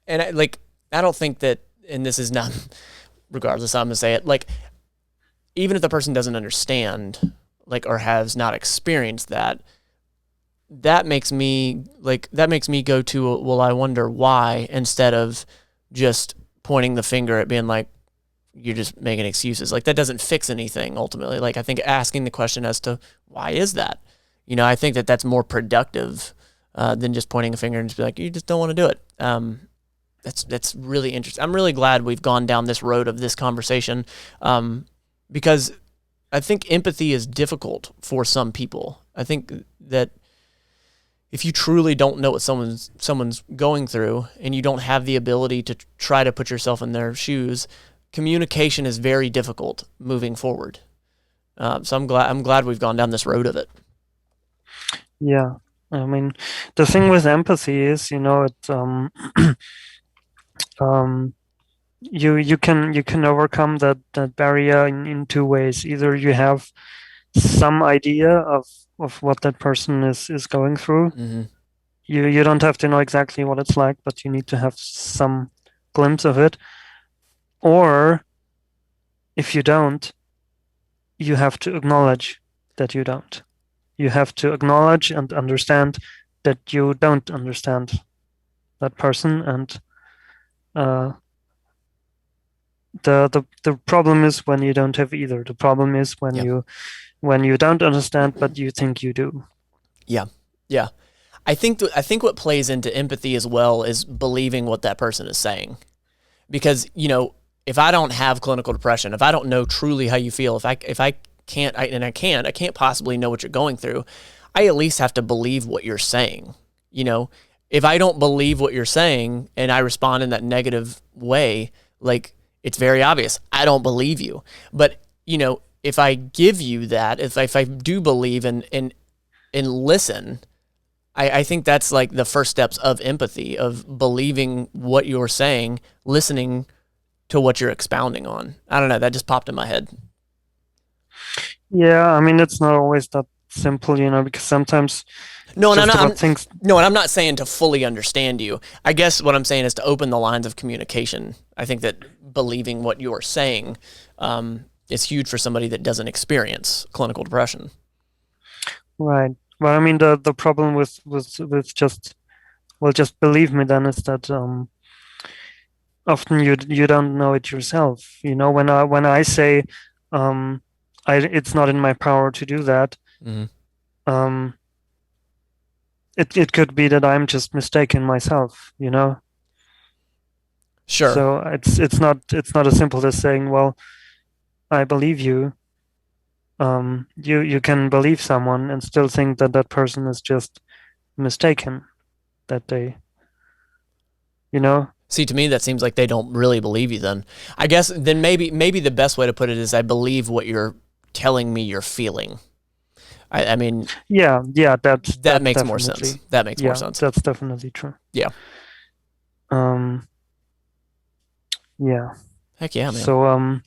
and I don't think that, and this is not, regardless, I'm gonna say it. Like, even if the person doesn't understand, like, or has not experienced that, that makes me go to, well, I wonder why, instead of just pointing the finger at being like, you're just making excuses. Like, that doesn't fix anything ultimately. Like, I think asking the question as to why is that, I think that that's more productive than just pointing a finger and just be like, you just don't want to do it. That's really interesting. I'm really glad we've gone down this road of this conversation, because I think empathy is difficult for some people. I think that if you truly don't know what someone's going through, and you don't have the ability to try to put yourself in their shoes, communication is very difficult moving forward. So I'm glad we've gone down this road of it. Yeah, I mean, the thing with empathy is, it you can overcome that barrier in two ways. Either you have some idea of what that person is going through, Mm-hmm. You don't have to know exactly what it's like, but you need to have some glimpse of it. Or if you don't, you have to acknowledge that you don't. You have to acknowledge and understand that you don't understand that person. And the problem is when you don't have either. The problem is when you don't understand, but you think you do. Yeah. Yeah. I think what plays into empathy as well is believing what that person is saying. Because, if I don't have clinical depression, if I don't know truly how you feel, if I can't possibly know what you're going through, I at least have to believe what you're saying. If I don't believe what you're saying and I respond in that negative way, like, it's very obvious. I don't believe you. But, if I give you that, if I do believe and listen, I think that's like the first steps of empathy, of believing what you're saying, listening to what you're expounding on. I don't know. That just popped in my head. Yeah, I mean, it's not always that simple, because sometimes No, and I'm I'm not saying to fully understand you. I guess what I'm saying is to open the lines of communication. I think that believing what you're saying is huge for somebody that doesn't experience clinical depression. Right. Well, I mean, the problem with just believe me then is that often you don't know it yourself. When I say it's not in my power to do that, it could be that I'm just mistaken myself. Sure. So it's not as simple as saying, well, I believe you. You can believe someone and still think that that person is just mistaken, that they, See, to me, that seems like they don't really believe you then. I guess then maybe the best way to put it is I believe what you're telling me you're feeling. I mean... Yeah, that makes more sense. That makes more sense. That's definitely true. Yeah. Yeah. Heck yeah, man. So,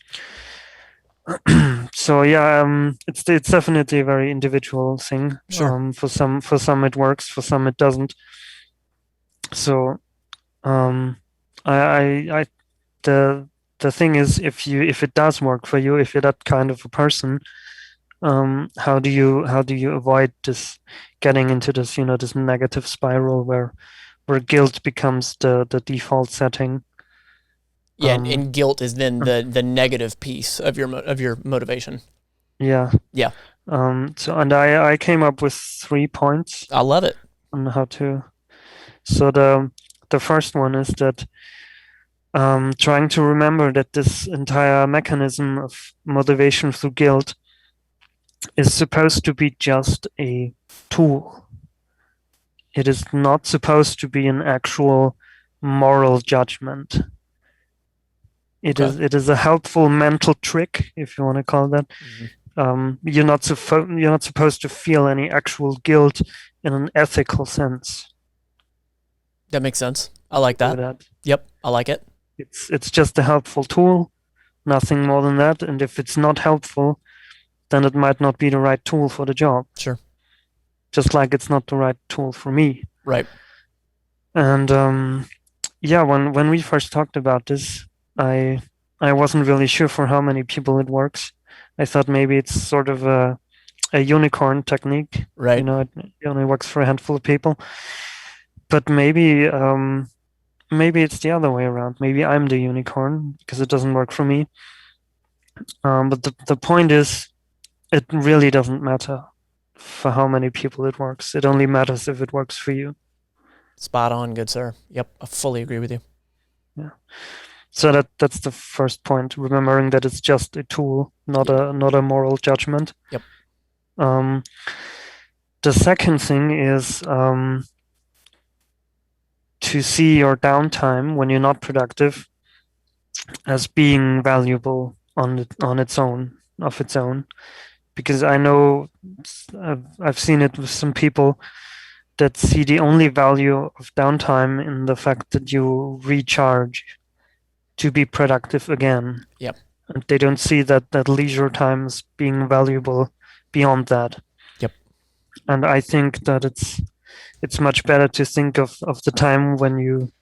so yeah, it's definitely a very individual thing. Sure. For some it works, for some it doesn't. So, I the thing is, if it does work for you, if you're that kind of a person, how do you avoid this getting into this this negative spiral where guilt becomes the default setting? Yeah, and guilt is then the negative piece of your motivation. Yeah. Yeah. So, and I came up with 3 points. I love it. On how to. So the first one is that trying to remember that this entire mechanism of motivation through guilt is supposed to be just a tool. It is not supposed to be an actual moral judgment. It is a helpful mental trick, if you want to call that. Mm-hmm. You're not supposed to feel any actual guilt in an ethical sense. That makes sense. I like that. Yep, I like it. It's just a helpful tool, nothing more than that. And if it's not helpful, then it might not be the right tool for the job. Sure. Just like it's not the right tool for me. Right. And yeah, when we first talked about this, I wasn't really sure for how many people it works. I thought maybe it's sort of a unicorn technique. Right. It only works for a handful of people. But maybe it's the other way around. Maybe I'm the unicorn because it doesn't work for me. But the point is, it really doesn't matter for how many people it works. It only matters if it works for you. Spot on, good sir. Yep, I fully agree with you. Yeah. So that's the first point, remembering that it's just a tool, not a moral judgment. Yep. The second thing is to see your downtime when you're not productive as being valuable on its own, because I know I've seen it with some people that see the only value of downtime in the fact that you recharge to be productive again. Yep. And they don't see that leisure time as being valuable beyond that. Yep. And I think that it's much better to think of the time when you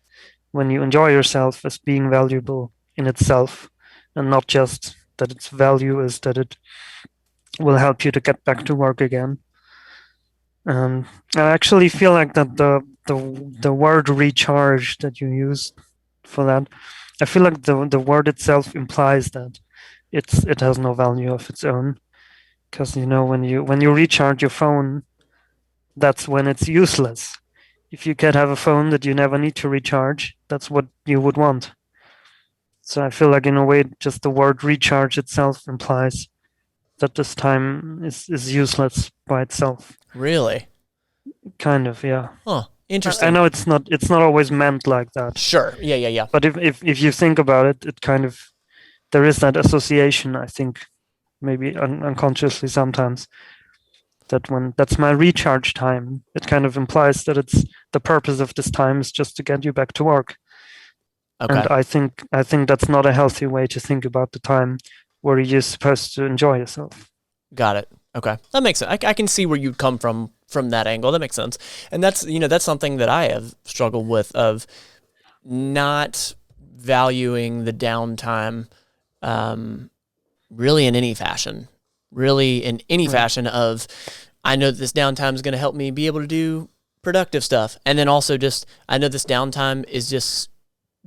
enjoy yourself as being valuable in itself, and not just that its value is that it will help you to get back to work again. I actually feel like that the word recharge that you use for that, I feel like the word itself implies that it has no value of its own, because when you recharge your phone, that's when it's useless. If you can have a phone that you never need to recharge, that's what you would want. So I feel like in a way, just the word recharge itself implies that this time is useless by itself. Really? Kind of, yeah. Huh. Interesting. I know it's not always meant like that. Sure. Yeah. But if you think about it, it kind of, there is that association, I think, maybe unconsciously sometimes, that when that's my recharge time, it kind of implies that it's the purpose of this time is just to get you back to work. Okay. And I think that's not a healthy way to think about the time where you're supposed to enjoy yourself. Got it. Okay. That makes sense. I can see where you'd come from that angle. That makes sense. And that's, that's something that I have struggled with, of not valuing the downtime really in any fashion. Of, I know that this downtime is going to help me be able to do productive stuff. And then also just, I know this downtime is just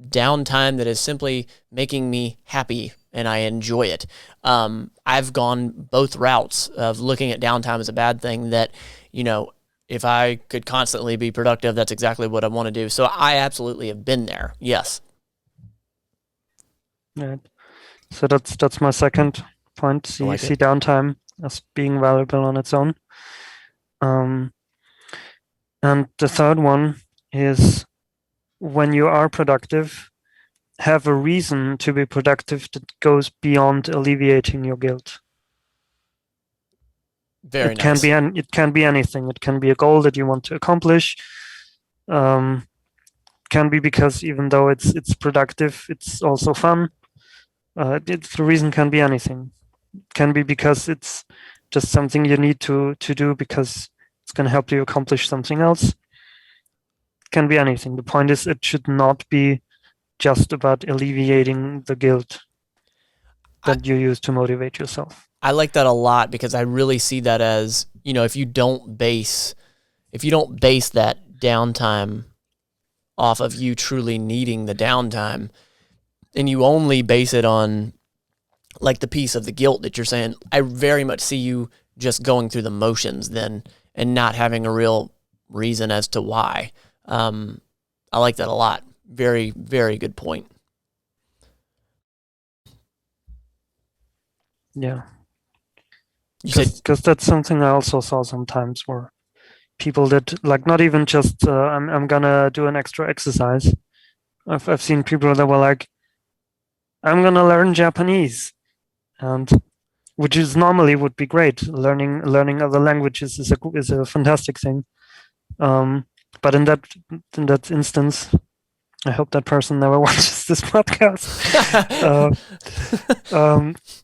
downtime that is simply making me happy and I enjoy it. I've gone both routes of looking at downtime as a bad thing, that, if I could constantly be productive, that's exactly what I want to do. So I absolutely have been there. Yes. Right. So that's my second point. See downtime as being valuable on its own. And the third one is, when you are productive, have a reason to be productive that goes beyond alleviating your guilt. Very nice. It can be anything. It can be a goal that you want to accomplish. Can be because even though it's productive, it's also fun. The reason can be anything. It can be because it's just something you need to do because it's going to help you accomplish something else. It can be anything. The point is, it should not be just about alleviating the guilt that you use to motivate yourself. I like that a lot, because I really see that as, if you don't base that downtime off of you truly needing the downtime, and you only base it on like the piece of the guilt that you're saying, I very much see you just going through the motions then and not having a real reason as to why. I like that a lot. Very, very good point. Yeah. Because that's something I also saw sometimes, where people that, like, not even just I'm gonna do an extra exercise. I've seen people that were like, I'm gonna learn Japanese, and which is normally would be great. Learning other languages is a fantastic thing. But in that instance, I hope that person never watches this podcast.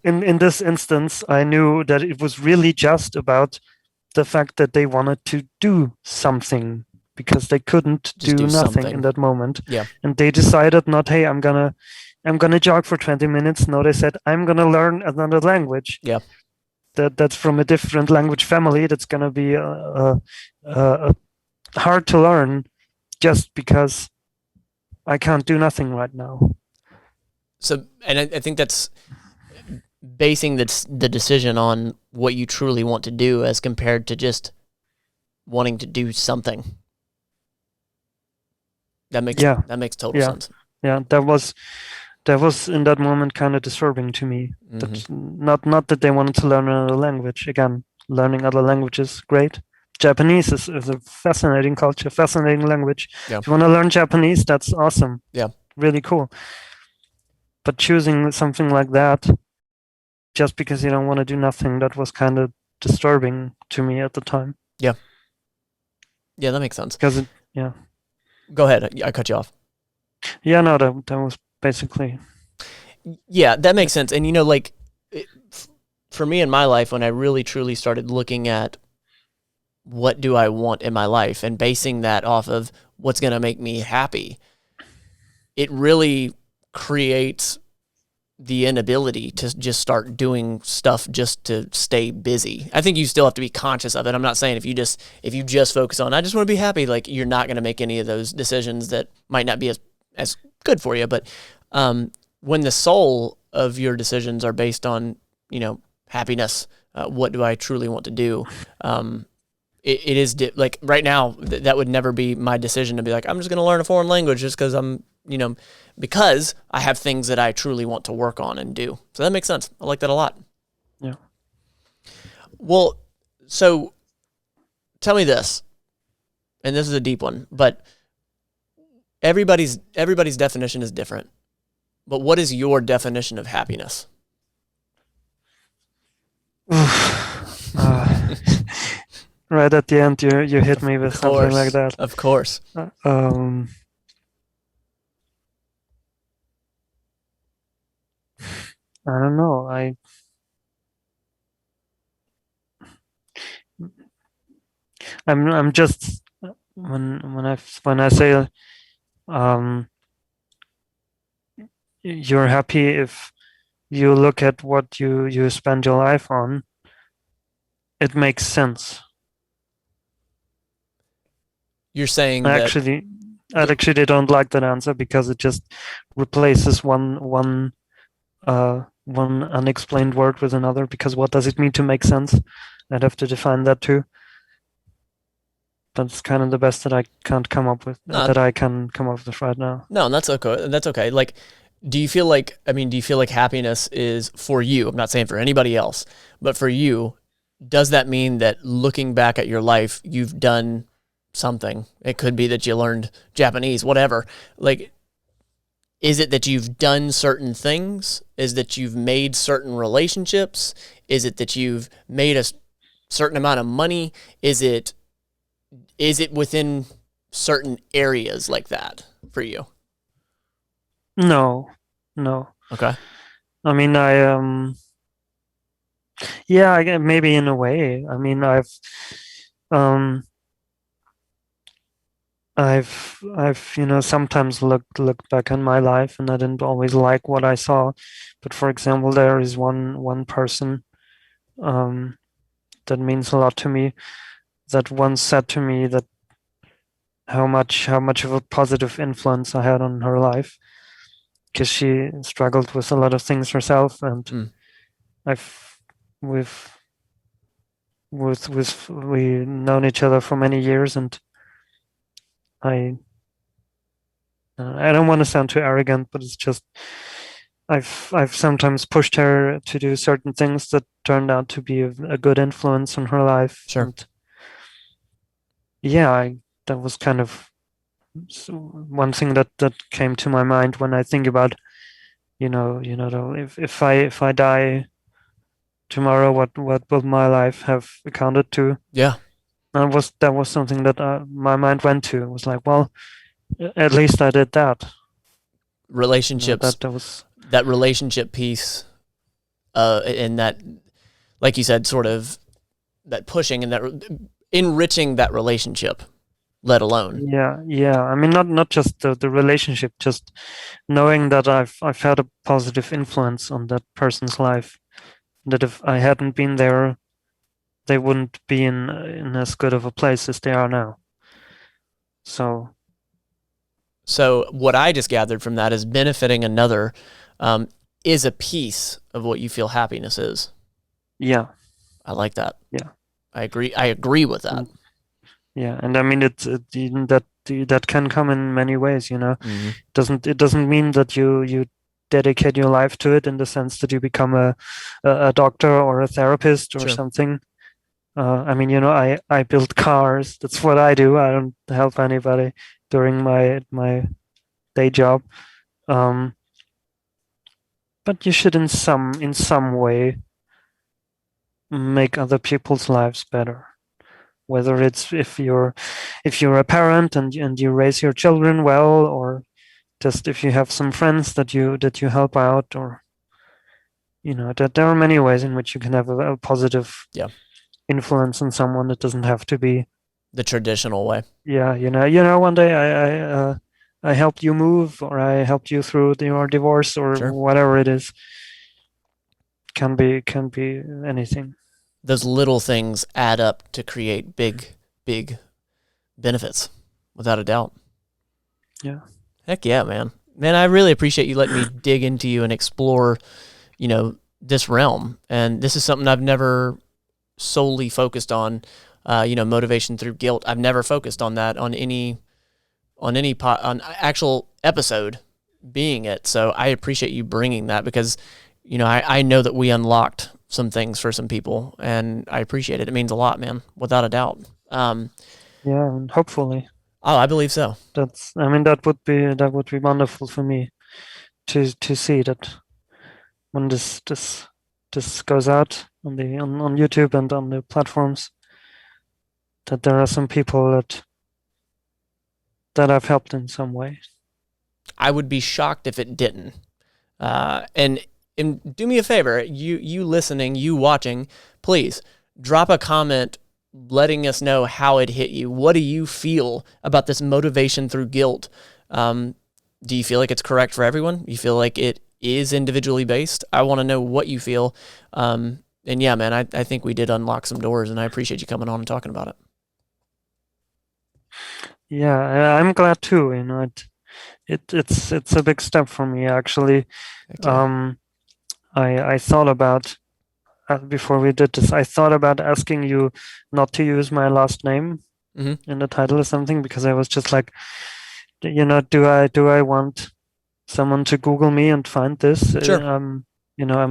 In this instance, I knew that it was really just about the fact that they wanted to do something because they couldn't do nothing in that moment. Yeah. And they decided not, hey, I'm gonna jog for 20 minutes. No, they said, I'm gonna learn another language. Yeah. That's from a different language family. That's gonna be hard to learn just because I can't do nothing right now. So, and I think that's basing the decision on what you truly want to do as compared to just wanting to do something. That makes total sense. Yeah, that was in that moment kind of disturbing to me. Mm-hmm. That not that they wanted to learn another language. Again, learning other languages, great. Japanese is a fascinating culture, fascinating language. Yeah. If you want to learn Japanese, that's awesome. Yeah. Really cool. But choosing something like that just because you don't want to do nothing, that was kind of disturbing to me at the time. Yeah. Yeah, that makes sense. Because Go ahead. I cut you off. Yeah, no, that was basically. Yeah, that makes sense. And, for me in my life, when I really truly started looking at what do I want in my life, and basing that off of what's going to make me happy, it really creates the inability to just start doing stuff just to stay busy. I think you still have to be conscious of it. I'm not saying if you just focus on, I just want to be happy, like you're not going to make any of those decisions that might not be as good for you. But when the soul of your decisions are based on, happiness, what do I truly want to do? It is like right now, that would never be my decision to be like, I'm just going to learn a foreign language just because because I have things that I truly want to work on and do. So that makes sense. I like that a lot. Yeah. Well, so tell me this, and this is a deep one, but everybody's definition is different. But what is your definition of happiness? Right at the end, you hit me with something like that. Of course. I don't know. I'm just when I say you're happy if you look at what you spend your life on, it makes sense. You're saying I actually don't like that answer because it just replaces one unexplained word with another, because what does it mean to make sense? I'd have to define that too. But it's kind of the best that I can come up with right now. No, and that's okay. That's okay. Like, do you feel like happiness is for you? I'm not saying for anybody else, but for you, does that mean that looking back at your life, you've done something? It could be that you learned Japanese, whatever. Like, is it that you've done certain things? Is it that you've made certain relationships? Is it that you've made a certain amount of money? Is it within certain areas like that for you? No. Okay. I mean, maybe in a way. I mean, I've sometimes looked back on my life and I didn't always like what I saw. But for example, there is one person that means a lot to me, that once said to me that how much of a positive influence I had on her life, because she struggled with a lot of things herself, and we've known each other for many years, and I don't want to sound too arrogant, but it's just I've sometimes pushed her to do certain things that turned out to be a good influence on her life. Sure. And that was kind of one thing that came to my mind when I think about, if I die tomorrow, what will my life have accounted to? Yeah. That was something that my mind went to. It was like, well, at least I did that. Relationships. That relationship piece, and that, like you said, sort of that pushing and that enriching that relationship, let alone. Yeah. I mean, not just the relationship, just knowing that I've had a positive influence on that person's life. That if I hadn't been there, they wouldn't be in as good of a place as they are now. So what I just gathered from that is benefiting another is a piece of what you feel happiness is. Yeah. I like that. Yeah. I agree with that. Yeah, and I mean that can come in many ways, Mm-hmm. It doesn't mean that you dedicate your life to it in the sense that you become a doctor or a therapist or Sure. something. I mean, I build cars. That's what I do. I don't help anybody during my day job. But you should in some way make other people's lives better. Whether it's if you're a parent and you raise your children well, or just if you have some friends that you help out, or that there are many ways in which you can have a positive influencing someone. It doesn't have to be The traditional way. yeah, one day I helped you move, or I helped you through your divorce, or Sure. whatever it is. Can be anything. Those little things add up to create big benefits, without a doubt. Yeah. Heck yeah, man. Man, I really appreciate you letting me dig into you and explore, this realm. And this is something I've never solely focused on, motivation through guilt. I've never focused on that on actual episode being it. So I appreciate you bringing that, because, I know that we unlocked some things for some people, and I appreciate it. It means a lot, man, without a doubt. Yeah, and hopefully. Oh, I believe so. That would be wonderful for me to see that when this goes out on YouTube and on the platforms, that there are some people that I've helped in some way. I would be shocked if it didn't. And do me a favor, you listening, you watching, please drop a comment letting us know how it hit you. What do you feel about this motivation through guilt? Do you feel like it's correct for everyone? You feel like it is individually based? I want to know what you feel. And yeah, man, I think we did unlock some doors, and I appreciate you coming on and talking about it. Yeah, I'm glad too. It's a big step for me, actually. Okay. I thought about before we did this, I thought about asking you not to use my last name in the title or something, because I was just like, do I want someone to Google me and find this? Sure. I'm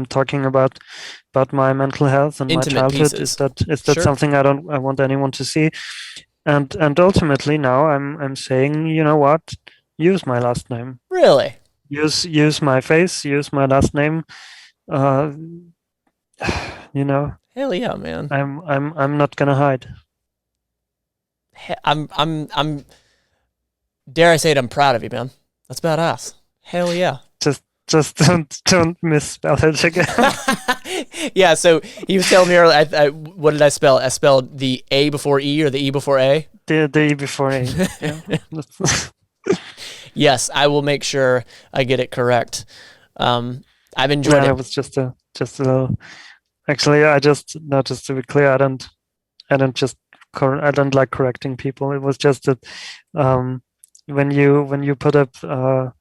talking about my mental health and Intimate my childhood. pieces. Is that Sure. something I want anyone to see? And ultimately now I'm saying, you know what? Use my last name. Really? Use my face. Use my last name. Hell yeah, man. I'm not gonna hide. I'm dare I say it, I'm proud of you, man. That's badass. Hell yeah. Just don't misspell it again. Yeah, so he was telling me earlier, what did I spell? I spelled the A before E or the E before A? The E before A. Yeah. Yes, I will make sure I get it correct. I've enjoyed it. It was just a little. Actually, just to be clear, I don't like correcting people. It was just that when you put up a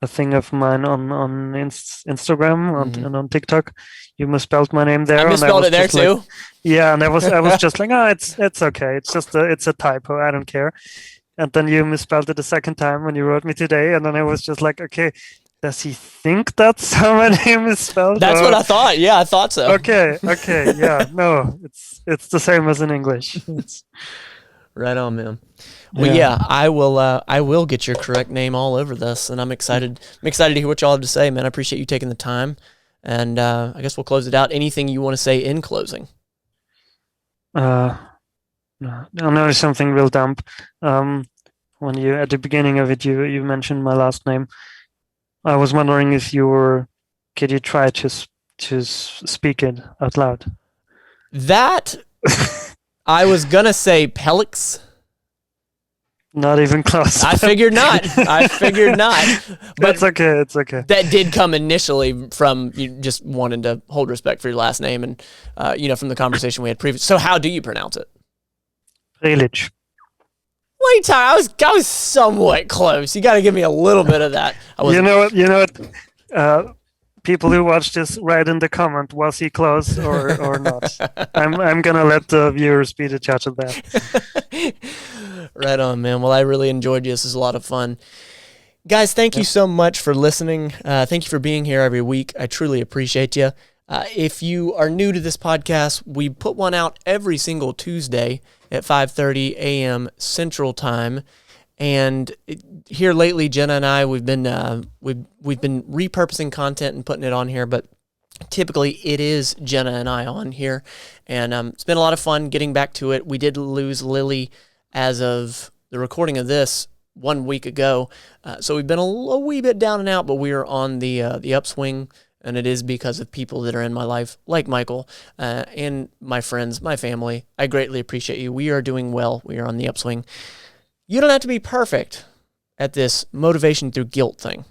thing of mine on Instagram and on TikTok, you misspelled my name there. I misspelled it there too. Yeah, and I was just like, it's okay. It's just it's a typo. I don't care. And then you misspelled it the second time when you wrote me today, and then I was just like, okay, does he think that's how my name is spelled? That's what I thought. Yeah, I thought so. Okay, yeah, no, it's the same as in English. Right on, man. Well, yeah, I will get your correct name all over this, and I'm excited. I'm excited to hear what y'all have to say, man. I appreciate you taking the time, and I guess we'll close it out. Anything you want to say in closing? No, there's something real dumb. When you at the beginning of it, you mentioned my last name. I was wondering if could you try to speak it out loud? That I was gonna say Prelicz. Not even close. I figured not. But it's okay. It's okay. That did come initially from you just wanting to hold respect for your last name, and from the conversation we had previous. So how do you pronounce it? Prelicz. What are you talking? I was somewhat close. You got to give me a little bit of that. You know what? People who watch this, write in the comment, was he close or not? I'm gonna let the viewers be the judge of that. Right on, man. Well, I really enjoyed you. This is a lot of fun. Guys, thank you so much for listening. Thank you for being here every week. I truly appreciate you. If you are new to this podcast, we put one out every single Tuesday at 5:30 a.m. Central Time. And here lately, Jenna and I, we've been repurposing content and putting it on here, but typically it is Jenna and I on here. And it's been a lot of fun getting back to it. We did lose Lily as of the recording of this 1 week ago. So we've been a wee bit down and out, but we are on the upswing. And it is because of people that are in my life, like Michael, and my friends, my family. I greatly appreciate you. We are doing well. We are on the upswing. You don't have to be perfect at this motivation through guilt thing.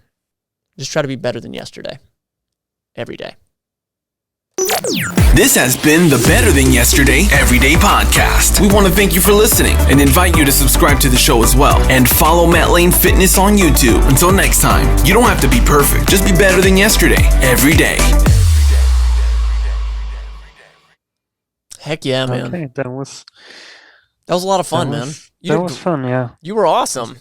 Just try to be better than yesterday. Every day. This has been the Better Than Yesterday Everyday Podcast. We want to thank you for listening and invite you to subscribe to the show as well. And follow Matt Lane Fitness on YouTube. Until next time, you don't have to be perfect. Just be better than yesterday every day. Heck yeah, man. Okay, that was a lot of fun, man. That was fun, yeah. You were awesome.